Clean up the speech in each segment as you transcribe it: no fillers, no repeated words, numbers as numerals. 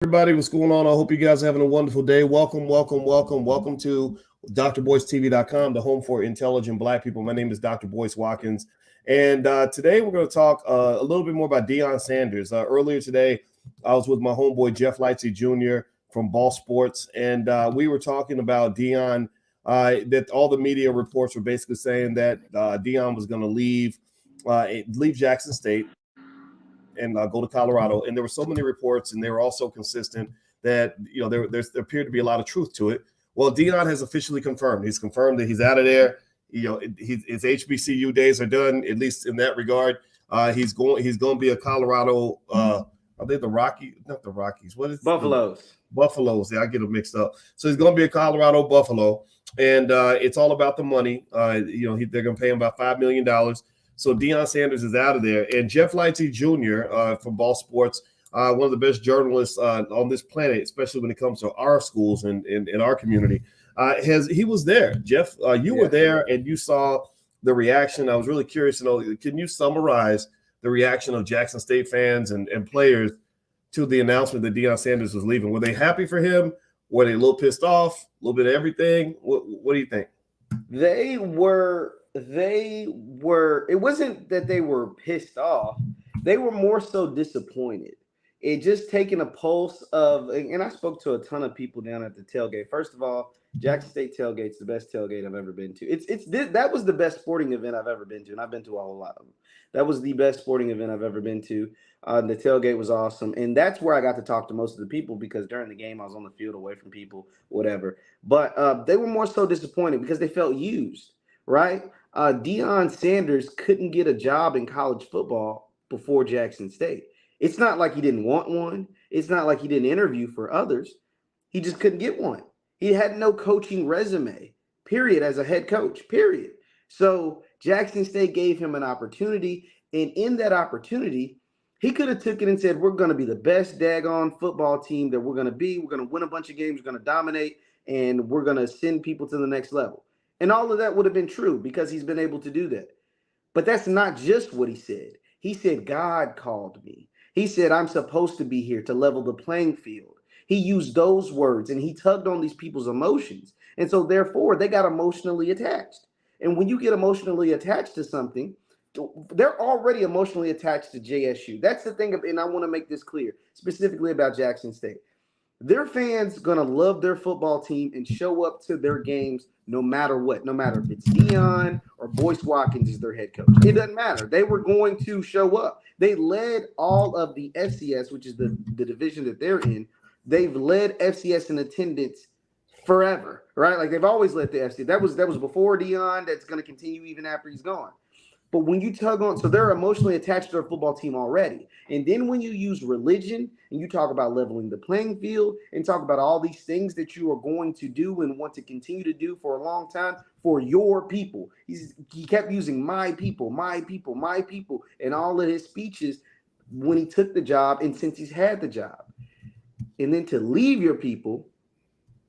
Everybody, what's going on? I hope you guys are having a wonderful day. Welcome to drboycetv.com, the home for intelligent Black people. My name is Dr. Boyce Watkins, and today we're going to talk a little bit more about Deion Sanders. Earlier today, I was with my homeboy Jeff Lightsey Jr. from Ball Sports, and we were talking about Deion. That all the media reports were basically saying that Deion was going to leave Jackson State and go to Colorado. And there were so many reports, and they were also consistent that there appeared to be a lot of truth to it. Well, Deion has officially confirmed. He's confirmed that he's out of there. His HBCU days are done, at least in that regard. He's going to be a Colorado. Are they the Rockies? Not the Rockies. What is Buffaloes? Buffaloes. Yeah, I get them mixed up. So he's going to be a Colorado Buffalo, and it's all about the money. They're going to pay him about $5 million. So Deion Sanders is out of there. And Jeff Lightsey Jr. From Ball Sports, one of the best journalists on this planet, especially when it comes to our schools and in our community, he was there. Jeff, you were there and you saw the reaction. I was really curious to know, can you summarize the reaction of Jackson State fans and players to the announcement that Deion Sanders was leaving? Were they happy for him? Were they a little pissed off? A little bit of everything? What do you think? They were. It wasn't that they were pissed off. They were more so disappointed. It just taken a pulse of, and I spoke to a ton of people down at the tailgate. First of all, Jackson State tailgate's the best tailgate I've ever been to. That was the best sporting event I've ever been to, and I've been to a whole lot of them. That was the best sporting event I've ever been to. The tailgate was awesome, and that's where I got to talk to most of the people because during the game I was on the field away from people, whatever. But they were more so disappointed because they felt used, right? Deion Sanders couldn't get a job in college football before Jackson State. It's not like he didn't want one. It's not like he didn't interview for others. He just couldn't get one. He had no coaching resume, period, as a head coach, period. So Jackson State gave him an opportunity, and in that opportunity, he could have took it and said, we're going to be the best daggone football team that we're going to be. We're going to win a bunch of games. We're going to dominate, and we're going to send people to the next level. And all of that would have been true because he's been able to do that. But that's not just what he said. He said, God called me. He said, I'm supposed to be here to level the playing field. He used those words and he tugged on these people's emotions. And so therefore, they got emotionally attached. And when you get emotionally attached to something, they're already emotionally attached to JSU. That's the thing. And I want to make this clear, specifically about Jackson State. Their fans going to love their football team and show up to their games no matter what, no matter if it's Deion or Boyce Watkins is their head coach. It doesn't matter. They were going to show up. They led all of the FCS, which is the division that they're in. They've led FCS in attendance forever, right? Like they've always led the FCS. That was before Deion. That's going to continue even after he's gone. But when you tug on, so they're emotionally attached to their football team already. And then when you use religion and you talk about leveling the playing field and talk about all these things that you are going to do and want to continue to do for a long time for your people. He kept using my people, my people, my people in all of his speeches when he took the job and since he's had the job. And then to leave your people,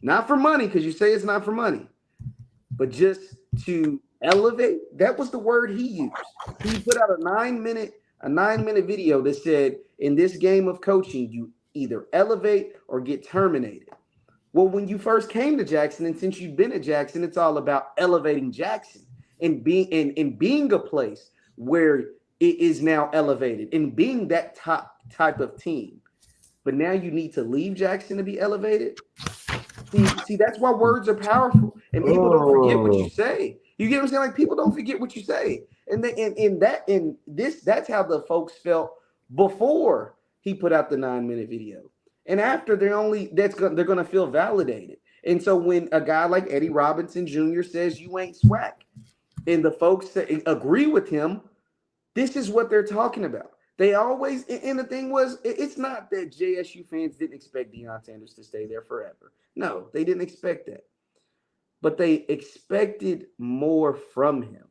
not for money, because you say it's not for money, but just to elevate. That was the word he used. He put out a 9-minute video that said, in this game of coaching, you either elevate or get terminated. Well, when you first came to Jackson, and since you've been at Jackson, it's all about elevating Jackson and being a place where it is now elevated and being that top type of team. But now you need to leave Jackson to be elevated. See, that's why words are powerful, and people don't forget what you say. You get what I'm saying? Like people don't forget what you say, and that's how the folks felt before he put out the 9-minute video, and after they're going to feel validated. And so when a guy like Eddie Robinson Jr. says you ain't swag, and the folks agree with him, this is what they're talking about. They always, and the thing was, it's not that JSU fans didn't expect Deion Sanders to stay there forever. No, they didn't expect that. But they expected more from him.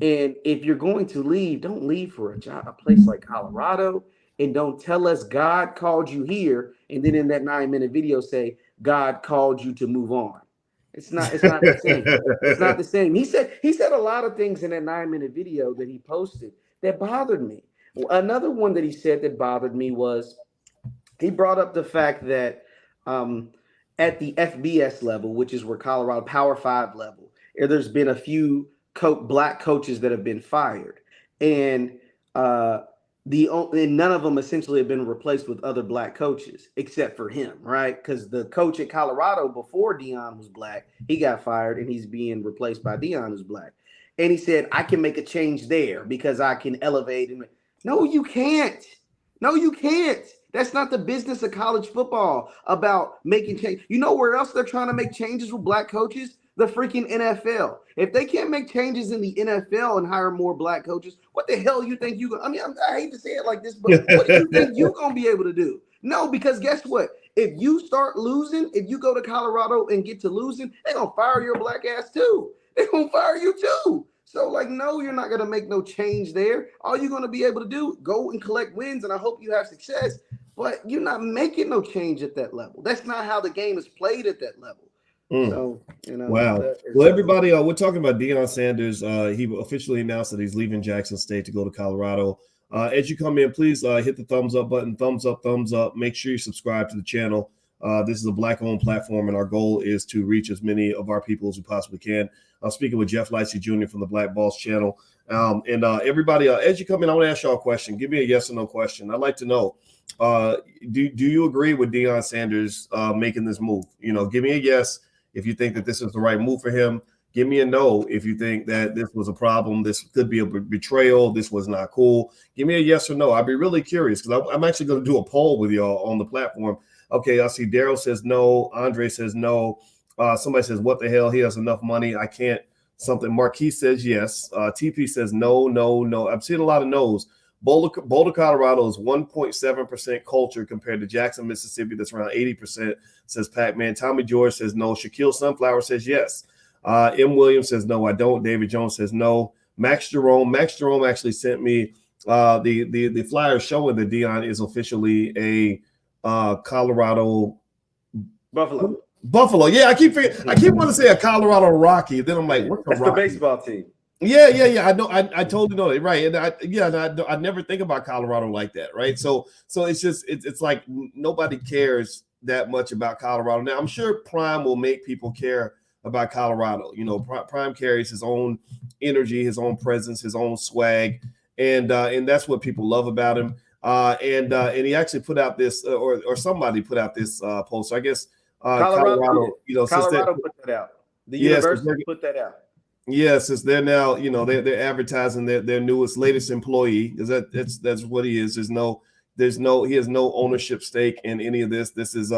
And if you're going to leave, don't leave for a place like Colorado, and don't tell us God called you here, and then in that 9-minute video say God called you to move on. It's not the same. It's not the same. He said a lot of things in that 9-minute video that he posted that bothered me. Another one that he said that bothered me was He brought up the fact that at the FBS level, which is where Colorado Power 5 level, there's been a few black coaches that have been fired, and and none of them essentially have been replaced with other black coaches except for him, right? Because the coach at Colorado before Deion was black, he got fired, and he's being replaced by Deion who's black. And he said, I can make a change there because I can elevate. And no, you can't. No, you can't. That's not the business of college football about making change. You know where else they're trying to make changes with black coaches? The freaking NFL. If they can't make changes in the NFL and hire more black coaches, what the hell you think you? I mean, I hate to say it like this, but what do you think you're gonna be able to do? No, because guess what? If you start losing, if you go to Colorado and get to losing, they're gonna fire your black ass too. They're gonna fire you too. So, like, no, you're not gonna make no change there. All you're gonna be able to do, go and collect wins, and I hope you have success. But you're not making no change at that level. That's not how the game is played at that level. So, wow. Well, everybody, we're talking about Deion Sanders. He officially announced that he's leaving Jackson State to go to Colorado. As you come in, please hit the thumbs up button, thumbs up. Make sure you subscribe to the channel. This is a black-owned platform, and our goal is to reach as many of our people as we possibly can. I'm speaking with Jeff Lightsey Jr. from the Black Boss channel. Everybody, as you come in, I want to ask y'all a question. Give me a yes or no question. I'd like to know, do you agree with Deion Sanders making this move? Give me a yes if you think that this is the right move for him. Give me a no if you think that this was a problem. This could be a betrayal. This was not cool. Give me a yes or no. I'd be really curious because I'm actually going to do a poll with y'all on the platform. Okay, I see Daryl says no. Andre says no. Somebody says, what the hell? He has enough money. I can't. Something. Marquis says yes. TP says no. I'm seeing a lot of no's. Boulder, Colorado is 1.7% culture compared to Jackson, Mississippi. That's around 80%, says Pac-Man. Tommy George says no. Shaquille Sunflower says yes. M. Williams says no, I don't. David Jones says no. Max Jerome actually sent me the flyer showing that Deion is officially a Colorado Buffalo. Yeah, I keep wanting to say a Colorado Rocky. Then I'm like, what's the baseball team? Yeah. I know. I totally know it. Right. And I never think about Colorado like that. Right. So it's just it's like nobody cares that much about Colorado. Now, I'm sure Prime will make people care about Colorado. Prime carries his own energy, his own presence, his own swag. And that's what people love about him. And he actually put out this or somebody put out this post. So I guess Colorado Colorado put that out. The university put that out. Yeah, since they're now, they're advertising their latest employee. Is that's what he is. He has no ownership stake in any of this. This is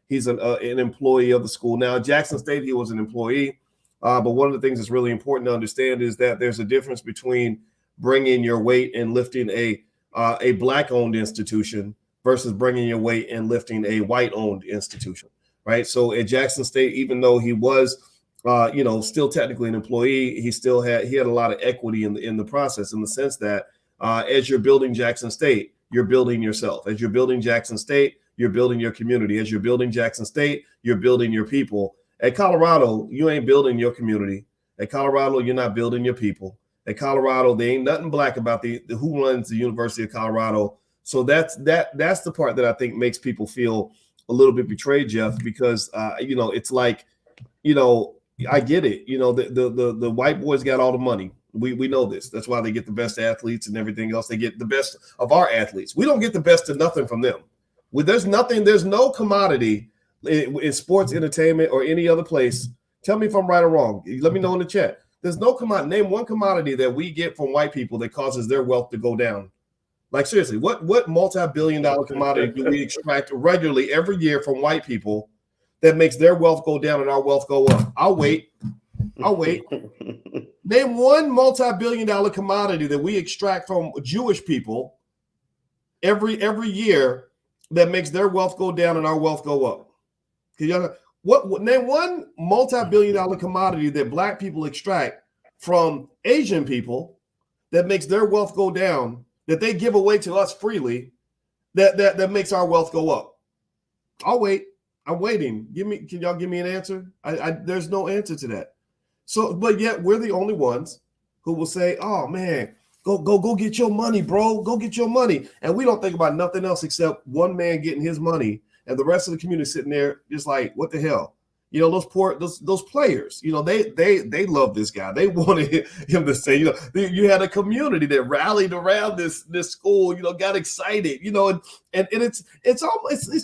he's an employee of the school. Now, at Jackson State, he was an employee. But one of the things that's really important to understand is that there's a difference between bringing your weight and lifting a black-owned institution versus bringing your weight and lifting a white-owned institution, right? So at Jackson State, even though he was still technically an employee, he had a lot of equity in the process, in the sense that as you're building Jackson State, you're building yourself. As you're building Jackson State, you're building your community. As you're building Jackson State, you're building your people. At Colorado, you ain't building your community. At Colorado, you're not building your people. At Colorado, there ain't nothing black about the who runs the University of Colorado. So that's the part that I think makes people feel a little bit betrayed, Jeff, because it's like, I get it. The white boys got all the money. We know this. That's why they get the best athletes and everything else. They get the best of our athletes. We don't get the best of nothing from them. There's no commodity in sports, entertainment, or any other place. Tell me if I'm right or wrong. Let me know in the chat. There's no commodity. Name one commodity that we get from white people that causes their wealth to go down. Like, seriously, what multi-billion-dollar commodity do we extract regularly every year from white people that makes their wealth go down and our wealth go up? I'll wait. Name one multi-billion-dollar commodity that we extract from Jewish people every year that makes their wealth go down and our wealth go up. Name one multi-billion-dollar commodity that black people extract from Asian people that makes their wealth go down, that they give away to us freely, that makes our wealth go up. I'll wait. I'm waiting. Can y'all give me an answer? There's no answer to that. So, but yet we're the only ones who will say, oh man, Go get your money, bro. Go get your money. And we don't think about nothing else except one man getting his money and the rest of the community sitting there just like, what the hell? Those players, they love this guy. They wanted him to say, you had a community that rallied around this school, got excited, and it's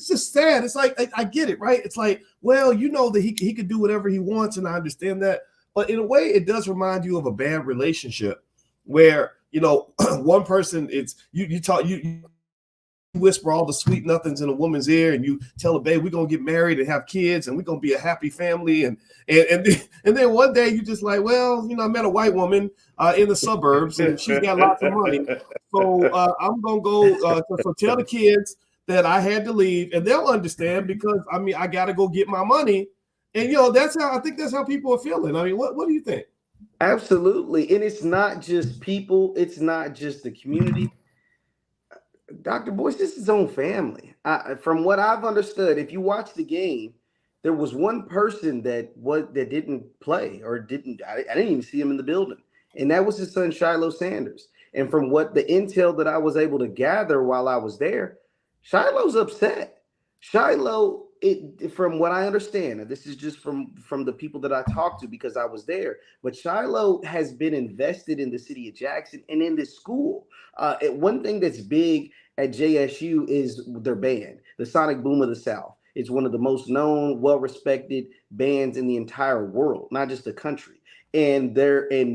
just sad. It's like I get it, right? It's like, well, that he could do whatever he wants, and I understand that, but in a way, it does remind you of a bad relationship where one person, it's you whisper all the sweet nothings in a woman's ear, and you tell her, babe, we're gonna get married and have kids, and we're gonna be a happy family, and then one day you just like, well, I met a white woman in the suburbs, and she's got lots of money, so I'm gonna go. So tell the kids that I had to leave, and they'll understand because I gotta go get my money, and that's how people are feeling. What do you think? Absolutely, and it's not just people; it's not just the community. Dr. Boyce, this is his own family. From what I've understood, if you watch the game, there was one person that didn't play or didn't. I didn't even see him in the building, and that was his son Shiloh Sanders. And from what the intel that I was able to gather while I was there, Shiloh's upset. Shiloh, from what I understand, and this is just from the people that I talked to because I was there, but Shiloh has been invested in the city of Jackson and in this school. One thing that's big at JSU is their band, the Sonic Boom of the South. It's one of the most known, well-respected bands in the entire world, not just the country. And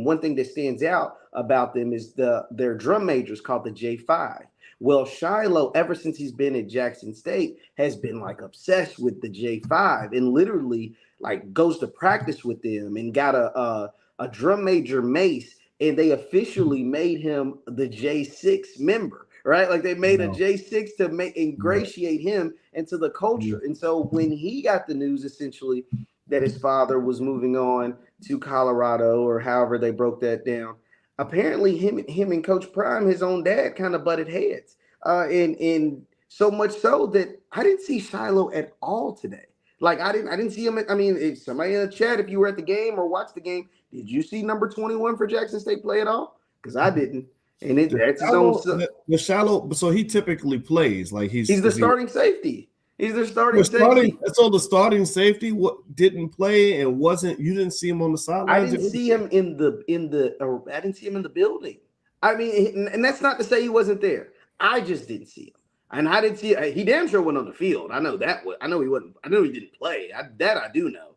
one thing that stands out about them is their drum major is called the J5. Well, Shiloh, ever since he's been at Jackson State, has been like obsessed with the J5 and literally like goes to practice with them and got a drum major mace, and they officially made him the J6 member, right? Like they made a J6 to ingratiate him into the culture. And so when he got the news essentially that his father was moving on to Colorado, or however they broke that down, apparently him and Coach Prime, his own dad, kind of butted heads. And so much so that I didn't see Shiloh at all today. Like I didn't see him. If somebody in the chat, if you were at the game or watched the game, did you see number 21 for Jackson State play at all? Because I didn't. And that's his own son. The Shiloh, so he typically plays like he's the starting safety. He's the starting safety. So the starting safety didn't play and you didn't see him on the sidelines? I didn't see him in the building. And that's not to say he wasn't there. I just didn't see him. And I didn't see he damn sure went on the field. I know that. I know he wasn't. I know he didn't play. That I do know.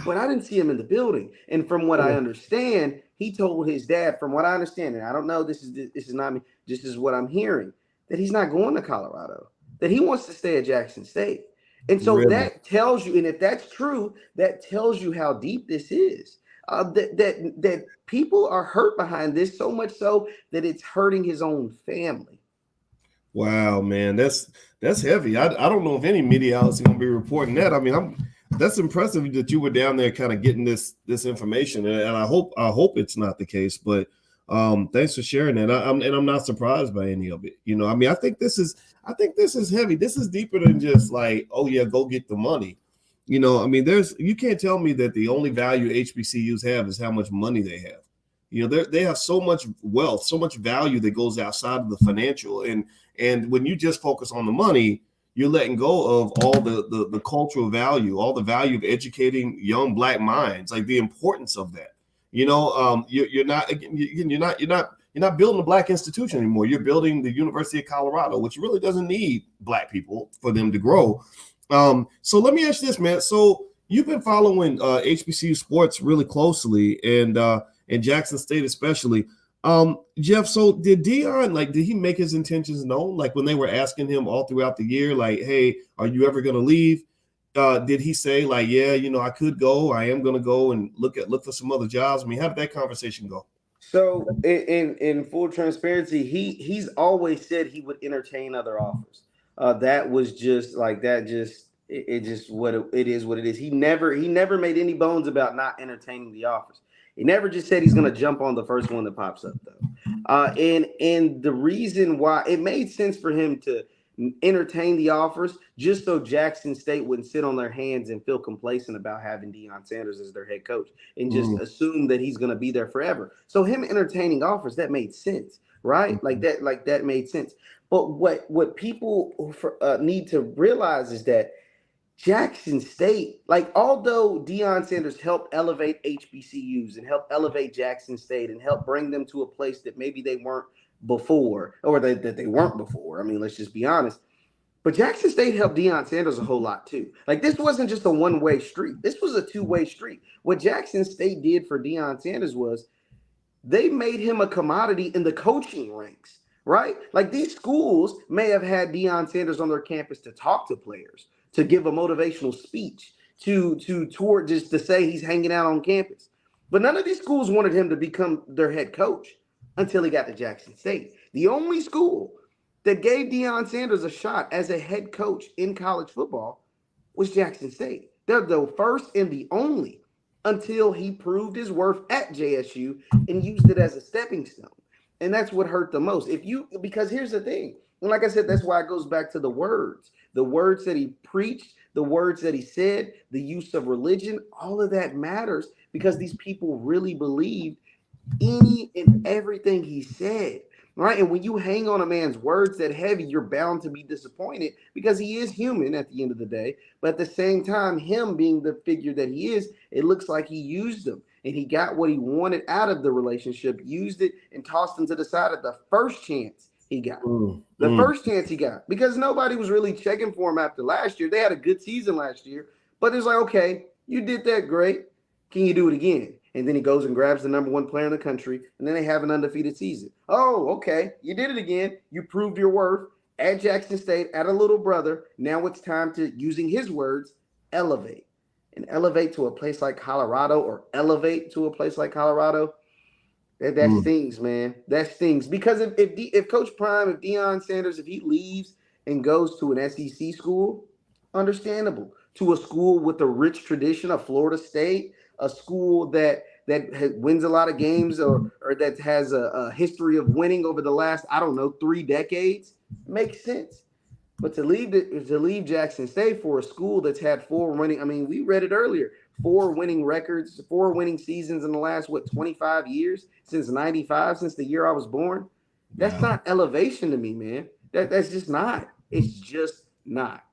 But I didn't see him in the building. And from what I understand, he told his dad, from what I understand, and I don't know, this is not me, this is what I'm hearing, that he's not going to Colorado, that he wants to stay at Jackson State. And so that tells you, and if that's true, that tells you how deep this is. That people are hurt behind this, so much so that it's hurting his own family. Wow, man, that's heavy. I don't know if any media outlets are going to be reporting that. That's impressive that you were down there kind of getting this information, and I hope it's not the case. But thanks for sharing that. I'm not surprised by any of it. I think this is heavy. This is deeper than just like, oh yeah, go get the money. You can't tell me that the only value HBCUs have is how much money they have. They have so much wealth, so much value that goes outside of the financial. And when you just focus on the money, you're letting go of all the cultural value, all the value of educating young Black minds, like the importance of that. You're not building a Black institution anymore. You're building the University of Colorado, which really doesn't need Black people for them to grow. So let me ask you this, man. So you've been following HBCU sports really closely, and Jackson State especially. Jeff, so did Deion, did he make his intentions known? Like when they were asking him all throughout the year, like, hey, are you ever going to leave? Did he say like, yeah, I could go, I am going to go and look for some other jobs? How did that conversation go? So in full transparency, he's always said he would entertain other offers. That was just like that. It just what it is. He never made any bones about not entertaining the offers. He never just said he's going to jump on the first one that pops up, though. And the reason why it made sense for him to entertain the offers just so Jackson State wouldn't sit on their hands and feel complacent about having Deion Sanders as their head coach and just assume that he's going to be there forever. So him entertaining offers, that made sense, right? Like that made sense. But what people need to realize is that Jackson State, like although Deion Sanders helped elevate HBCUs and help elevate Jackson State and help bring them to a place that maybe they weren't before, or that they weren't before. I mean, let's just be honest. But Jackson State helped Deion Sanders a whole lot too. Like this wasn't just a one-way street. This was a two-way street. What Jackson State did for Deion Sanders was they made him a commodity in the coaching ranks, right? Like these schools may have had Deion Sanders on their campus to talk to players, to give a motivational speech, to tour, just to say he's hanging out on campus. But none of these schools wanted him to become their head coach until he got to Jackson State. The only school that gave Deion Sanders a shot as a head coach in college football was Jackson State. They're the first and the only until he proved his worth at JSU and used it as a stepping stone. And that's what hurt the most. Because here's the thing. And like I said, that's why it goes back to the words that he preached, the words that he said, the use of religion, all of that matters because these people really believed any and everything he said, right? And when you hang on a man's words that heavy, you're bound to be disappointed because he is human at the end of the day. But at the same time, him being the figure that he is, it looks like he used them and he got what he wanted out of the relationship, used it and tossed him to the side at the first chance he got. The first chance he got, because nobody was really checking for him after last year. They had a good season last year, but it's like, okay, you did that great. Can you do it again? And then he goes and grabs the number one player in the country, and then they have an undefeated season. Oh, okay, you did it again. You proved your worth at Jackson State, at a little brother. Now it's time to, using his words, elevate. And elevate to a place like Colorado, or elevate to a place like Colorado. That stings, man. That stings. Because if Coach Prime, if Deion Sanders, if he leaves and goes to an SEC school, understandable. To a school with a rich tradition of Florida State, a school that wins a lot of games or that has a history of winning over the last, 3 decades, makes sense. But to leave Jackson State for a school that's had 4 winning, I mean, we read it earlier, 4 winning records, 4 winning seasons in the last, 25 years, since 95, since the year I was born. That's not elevation to me, man. That's just not. It's just not.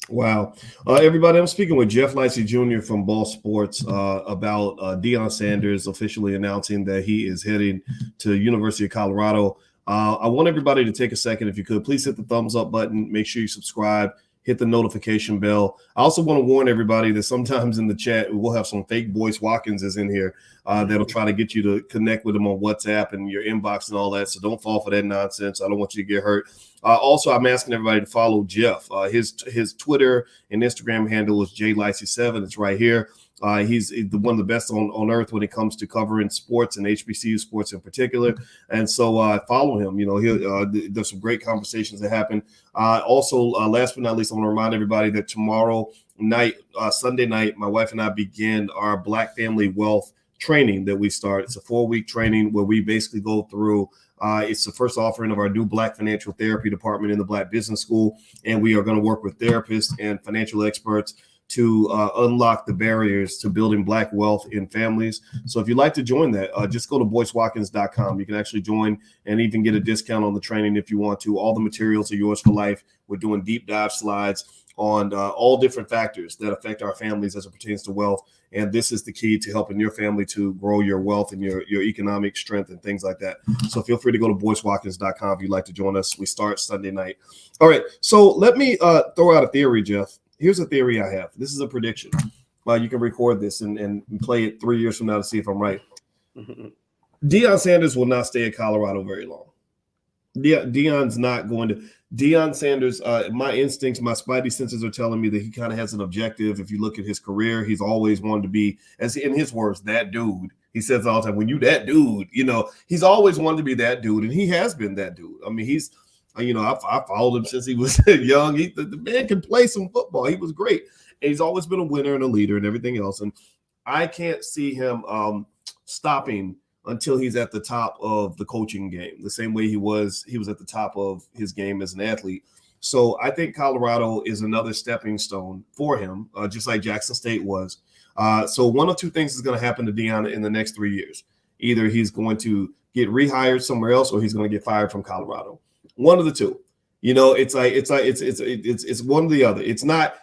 Wow. Everybody, I'm speaking with Jeff Licey Jr. from Ball Sports about Deion Sanders officially announcing that he is heading to University of Colorado. I want everybody to take a second, if you could. Please hit the thumbs up button. Make sure you subscribe. Hit the notification bell. I also want to warn everybody that sometimes in the chat, we'll have some fake Boyce Watkins is in here that'll try to get you to connect with him on WhatsApp and your inbox and all that. So don't fall for that nonsense. I don't want you to get hurt. Also, I'm asking everybody to follow Jeff. His Twitter and Instagram handle is jlicey7. It's right here. He's one of the best on earth when it comes to covering sports and HBCU sports in particular. And so follow him. You know, there's some great conversations that happen. Also, last but not least, I want to remind everybody that tomorrow night, Sunday night, my wife and I begin our Black Family Wealth training that we start. It's a 4-week training where we basically go through. It's the first offering of our new Black Financial Therapy department in the Black Business School. And we are going to work with therapists and financial experts to unlock the barriers to building Black wealth in families. So if you'd like to join that, just go to boycewatkins.com. You can actually join and even get a discount on the training if you want to. All the materials are yours for life. We're doing deep dive slides on all different factors that affect our families as it pertains to wealth. And this is the key to helping your family to grow your wealth and your economic strength and things like that. So feel free to go to boycewatkins.com if you'd like to join us. We start Sunday night. All right. So let me throw out a theory, Jeff. Here's a theory I have. This is a prediction. You can record this and play it 3 years from now to see if I'm right. Deion Sanders will not stay at Colorado very long. Deion's not going to. Deion Sanders, my instincts, my spidey senses are telling me that he kind of has an objective. If you look at his career, he's always wanted to be, as in his words, that dude. He says all the time, when you that dude, you know, he's always wanted to be that dude, and he has been that dude. I mean, he's, you know, I followed him since he was young. The man can play some football. He was great. And he's always been a winner and a leader and everything else. And I can't see him stopping until he's at the top of the coaching game, the same way he was at the top of his game as an athlete. So I think Colorado is another stepping stone for him, just like Jackson State was. So one of two things is going to happen to Deion in the next 3 years. Either he's going to get rehired somewhere else, or he's going to get fired from Colorado. One of the two. It's one or the other. It's not.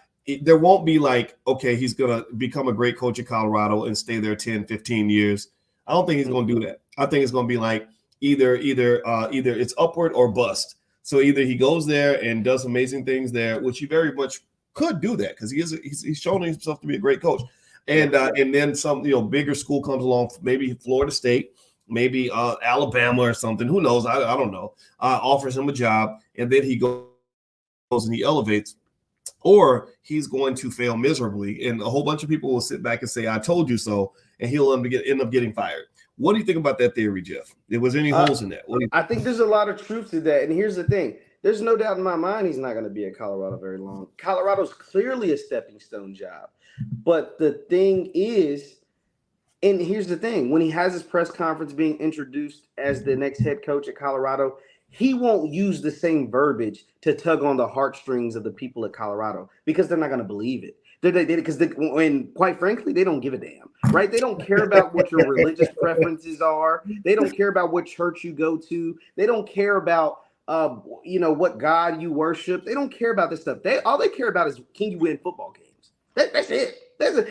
There won't be like, okay, he's going to become a great coach at Colorado and stay there 10, 15 years. I don't think he's going to do that. I think it's going to be like either it's upward or bust. So either he goes there and does amazing things there, which he very much could do that because he's shown himself to be a great coach. And then some bigger school comes along, maybe Florida State, maybe Alabama or something. Who knows? I don't know. Offers him a job, and then he goes and he elevates. Or he's going to fail miserably, and a whole bunch of people will sit back and say, "I told you so," and he'll end up getting fired. What do you think about that theory, Jeff? Was there any holes in that? I think there's a lot of truth to that. And here's the thing. There's no doubt in my mind he's not going to be at Colorado very long. Colorado's clearly a stepping stone job. But the thing is, and here's the thing, when he has his press conference being introduced as the next head coach at Colorado, he won't use the same verbiage to tug on the heartstrings of the people at Colorado because they're not going to believe it. When quite frankly, they don't give a damn, right? They don't care about what your religious preferences are. They don't care about what church you go to. They don't care about, what God you worship. They don't care about this stuff. All they care about is, can you win football games? That's it.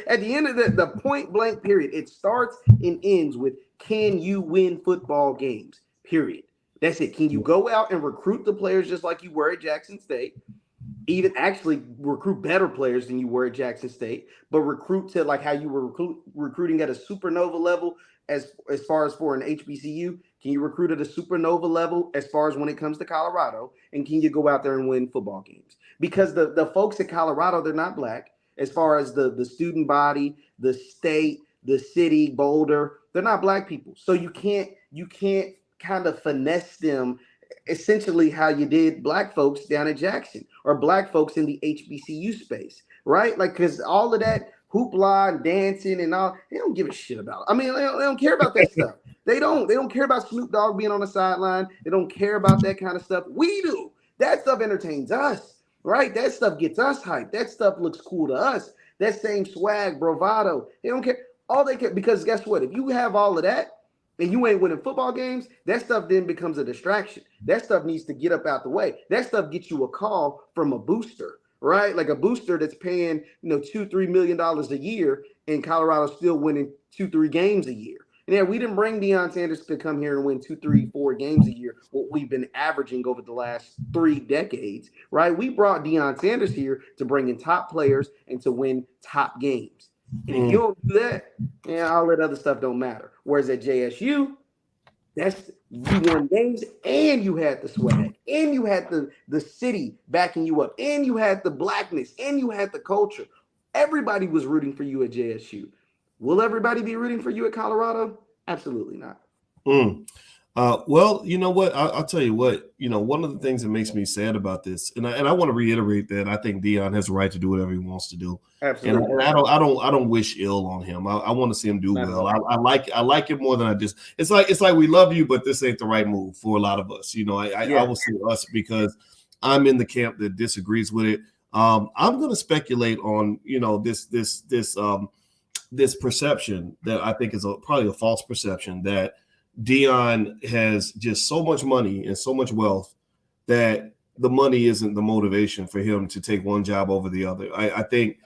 At the end of the point blank period, it starts and ends with, can you win football games? Period. That's it. Can you go out and recruit the players just like you were at Jackson State? Even actually recruit better players than you were at Jackson State, but recruit to like how you were recruiting at a supernova level as far as for an HBCU. Can you recruit at a supernova level as far as when it comes to Colorado? And can you go out there and win football games? Because the folks at Colorado, they're not black. As far as the student body, the state, the city, Boulder, they're not black people. So you can't kind of finesse them essentially how you did black folks down at Jackson or black folks in the HBCU space, right? Like, because all of that hoopla and dancing and all, they don't give a shit about it. I mean, they don't care about that stuff. They don't care about Snoop Dogg being on the sideline. They don't care about that kind of stuff. We do. That stuff entertains us, right? That stuff gets us hyped. That stuff looks cool to us. That same swag, bravado. They don't care. All they care, because guess what? If you have all of that, and you ain't winning football games, that stuff then becomes a distraction. That stuff needs to get up out the way. That stuff gets you a call from a booster, right? Like a booster that's paying, $2-3 million a year, and Colorado's still winning 2-3 games a year. And yeah, we didn't bring Deion Sanders to come here and win 2, 3, 4 games a year, what we've been averaging over the last 3 decades, right? We brought Deion Sanders here to bring in top players and to win top games. And if you don't do that, all that other stuff don't matter. Whereas at JSU, you won games and you had the swag and you had the city backing you up and you had the blackness and you had the culture. Everybody was rooting for you at JSU. Will everybody be rooting for you at Colorado? Absolutely not. Well, you know what? I'll tell you what. One of the things that makes me sad about this, and I want to reiterate that I think Deion has the right to do whatever he wants to do. Absolutely. And I don't wish ill on him. I want to see him do well. I like it more than I just. It's like we love you, but this ain't the right move for a lot of us. I will say us because I'm in the camp that disagrees with it. I'm going to speculate on this perception that I think is probably a false perception that Deion has just so much money and so much wealth that the money isn't the motivation for him to take one job over the other. I think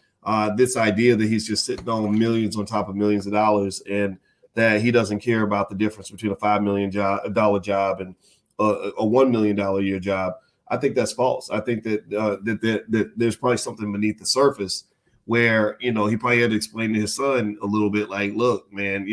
this idea that he's just sitting on millions on top of millions of dollars and that he doesn't care about the difference between a $5 million job and a $1 million a year job, I think that's false. I think that there's probably something beneath the surface where, he probably had to explain to his son a little bit like, look, man,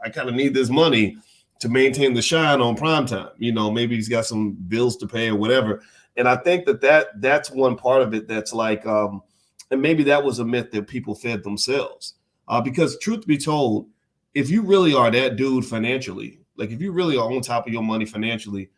I kind of need this money to maintain the shine on primetime. Maybe he's got some bills to pay or whatever. And I think that's one part of it that's like, and maybe that was a myth that people fed themselves. Because truth be told, if you really are that dude financially, like if you really are on top of your money financially,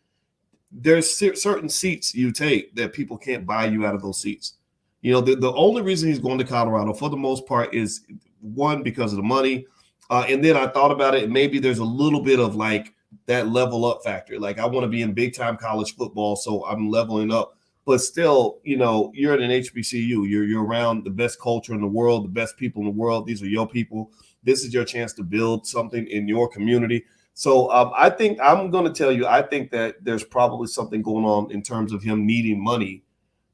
there's certain seats you take that people can't buy you out of those seats. The only reason he's going to Colorado for the most part is one, because of the money. And then I thought about it, and maybe there's a little bit of like that level up factor. Like I want to be in big time college football, so I'm leveling up but still, you're at an HBCU. You're around the best culture in the world, the best people in the world. These are your people. This is your chance to build something in your community. So I think I'm going to tell you, I think that there's probably something going on in terms of him needing money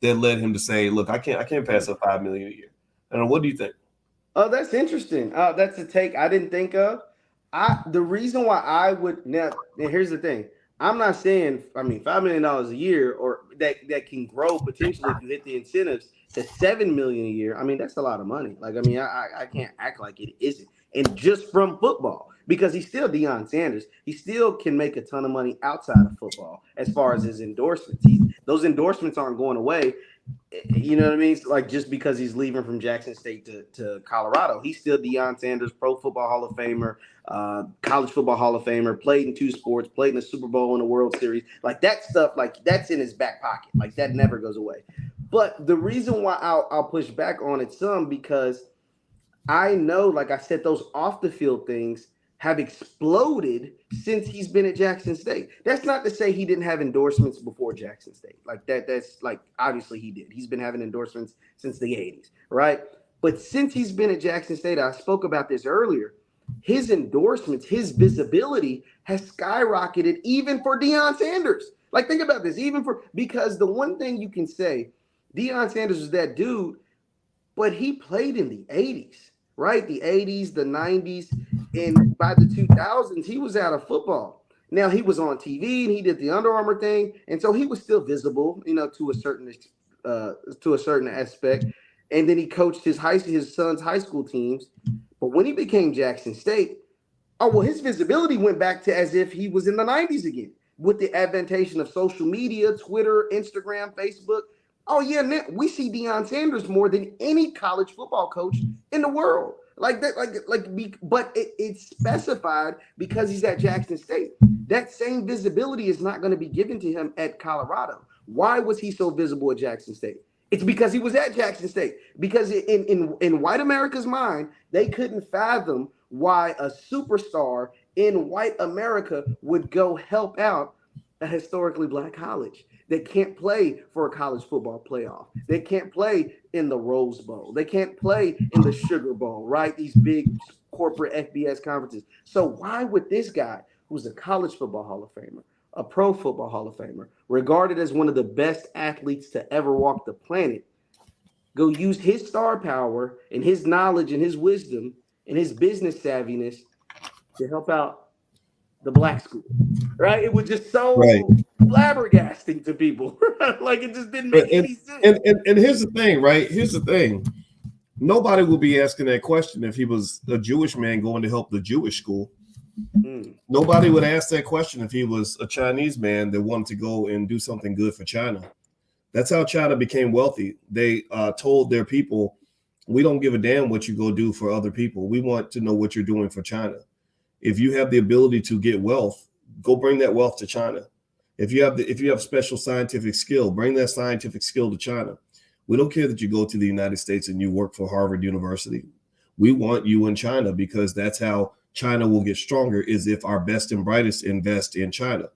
that led him to say, look, I can't pass up $5 million a year. And what do you think? Oh, that's interesting. That's a take I didn't think of. The reason why I would now here's the thing. I'm not saying $5 million a year or that can grow potentially if you hit the incentives to 7 million a year. I mean, that's a lot of money. Like, I mean, I can't act like it isn't. And just from football, because he's still Deion Sanders, he still can make a ton of money outside of football as far as his endorsements. Those endorsements aren't going away. You know what I mean? Like, just because he's leaving from Jackson State to Colorado, he's still Deion Sanders, Pro Football Hall of Famer, College Football Hall of Famer, played in 2 sports, played in the Super Bowl and the World Series. Like, that stuff, like, that's in his back pocket. Like, that never goes away. But the reason why I'll push back on it some, because I know, like I said, those off the field things have exploded since he's been at Jackson State. That's not to say he didn't have endorsements before Jackson State. Like that's like, obviously he did. He's been having endorsements since the 80s, right? But since he's been at Jackson State, I spoke about this earlier, his endorsements, his visibility has skyrocketed even for Deion Sanders. Like, think about this, because the one thing you can say, Deion Sanders was that dude, but he played in the 80s, right? The 80s, the 90s, and by the 2000s, he was out of football. Now, he was on TV and he did the Under Armour thing, and so he was still visible, to a certain aspect. And then he coached his son's high school teams. But when he became Jackson State, his visibility went back to as if he was in the 90s again, with the advantation of social media, Twitter, Instagram, Facebook. Oh yeah, now we see Deion Sanders more than any college football coach in the world. Like that, but it's specified because he's at Jackson State. That same visibility is not going to be given to him at Colorado. Why was he so visible at Jackson State? It's because he was at Jackson State. Because in white America's mind, they couldn't fathom why a superstar in white America would go help out a historically black college. They can't play for a college football playoff. They can't play in the Rose Bowl. They can't play in the Sugar Bowl, right? These big corporate FBS conferences. So why would this guy, who's a college football Hall of Famer, a Pro Football Hall of Famer, regarded as one of the best athletes to ever walk the planet, go use his star power and his knowledge and his wisdom and his business savviness to help out the black school, right? It was just so flabbergasting to people. Like, it just didn't make any sense. And here's the thing, right? Here's the thing. Nobody will be asking that question if he was a Jewish man going to help the Jewish school. Nobody would ask that question if he was a Chinese man that wanted to go and do something good for China. That's how China became wealthy. They told their people, we don't give a damn what you go do for other people. We want to know what you're doing for China. If you have the ability to get wealth, go bring that wealth to China. If you have special scientific skill, bring that scientific skill to China. We don't care that you go to the United States and you work for Harvard University. We want you in China, because that's how China will get stronger, is if our best and brightest invest in China.